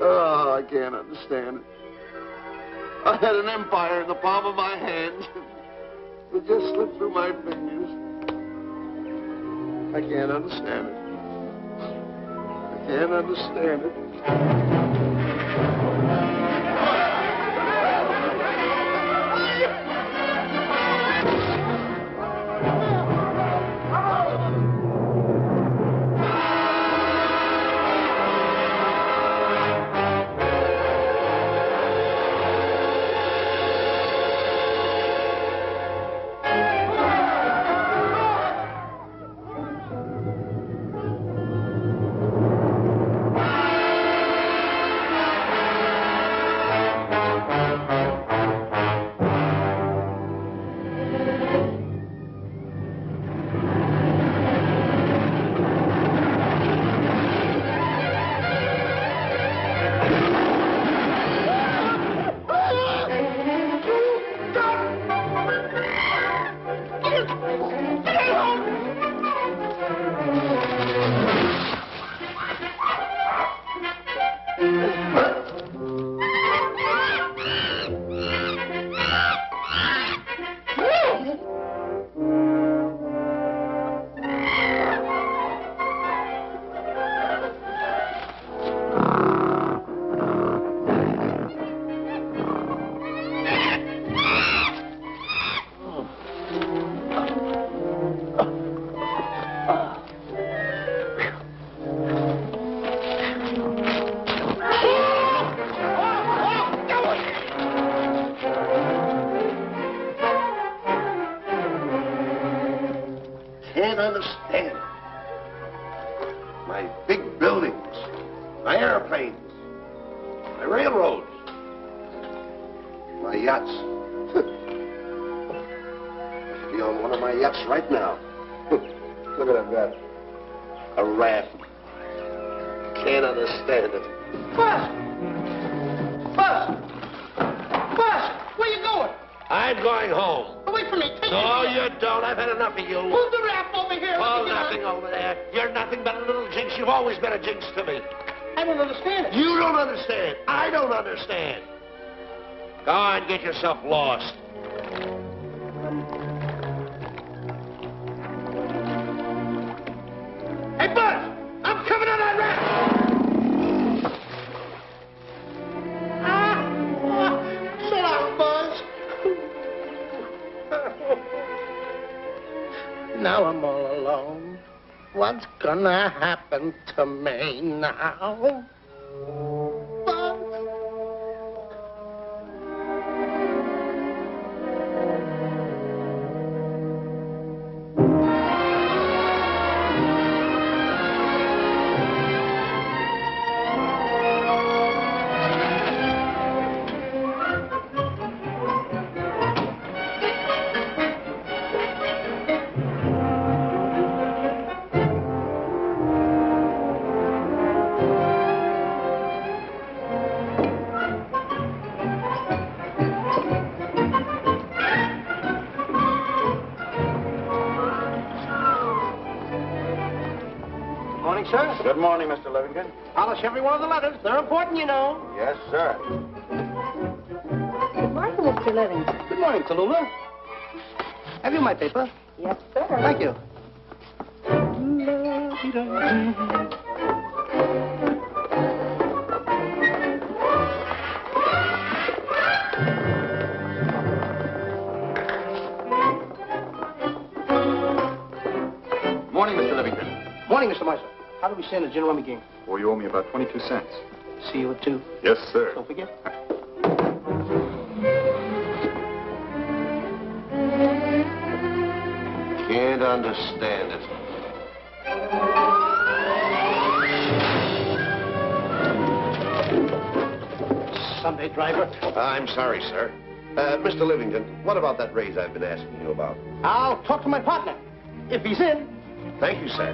Oh, I can't understand it. I had an empire in the palm of my hand. It just slipped through my fingers. I can't understand it. I can't understand it. Can't understand. My big buildings, my airplanes, my railroads, my yachts. Be on one of my yachts right now. Look at I've got a raft. Can't understand it. Buzz! Buzz! Buzz! Where you going? I'm going home. Wait for me. Take No, me. you don't. I've had enough of you. Move the raft over here. Oh, nothing over there. You're nothing but a little jinx. You've always been a jinx to me. I don't understand it. You don't understand. I don't understand. Go on, get yourself lost. Hey, Buzz! I'm coming on that raft! So long, Buzz. Now I'm all alone. What's gonna happen to me now? Buzz? Sir? Good morning, Mr. Livingston. Polish every one of the letters. They're important, you know. Yes, sir. Good morning, Mr. Livingston. Good morning, Tallulah. Have you my paper? Yes, sir. Thank you. Morning, Mr. Livingston. Morning, Mr. Marshall. How do we stand the gin rummy game? Oh, you owe me about 22 cents. See you at 2. Yes, sir. Don't forget. Can't understand it. Sunday driver. I'm sorry, sir. Mr. Livingston, what about that raise I've been asking you about? I'll talk to my partner. If he's in. Thank you, sir.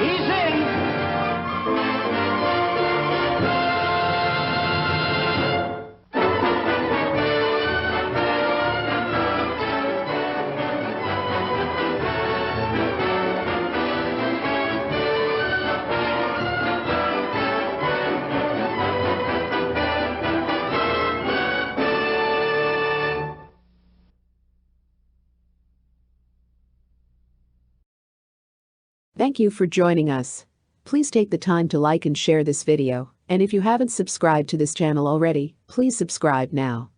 He's in. Thank you for joining us. Please take the time to like and share this video, and if you haven't subscribed to this channel already, please subscribe now.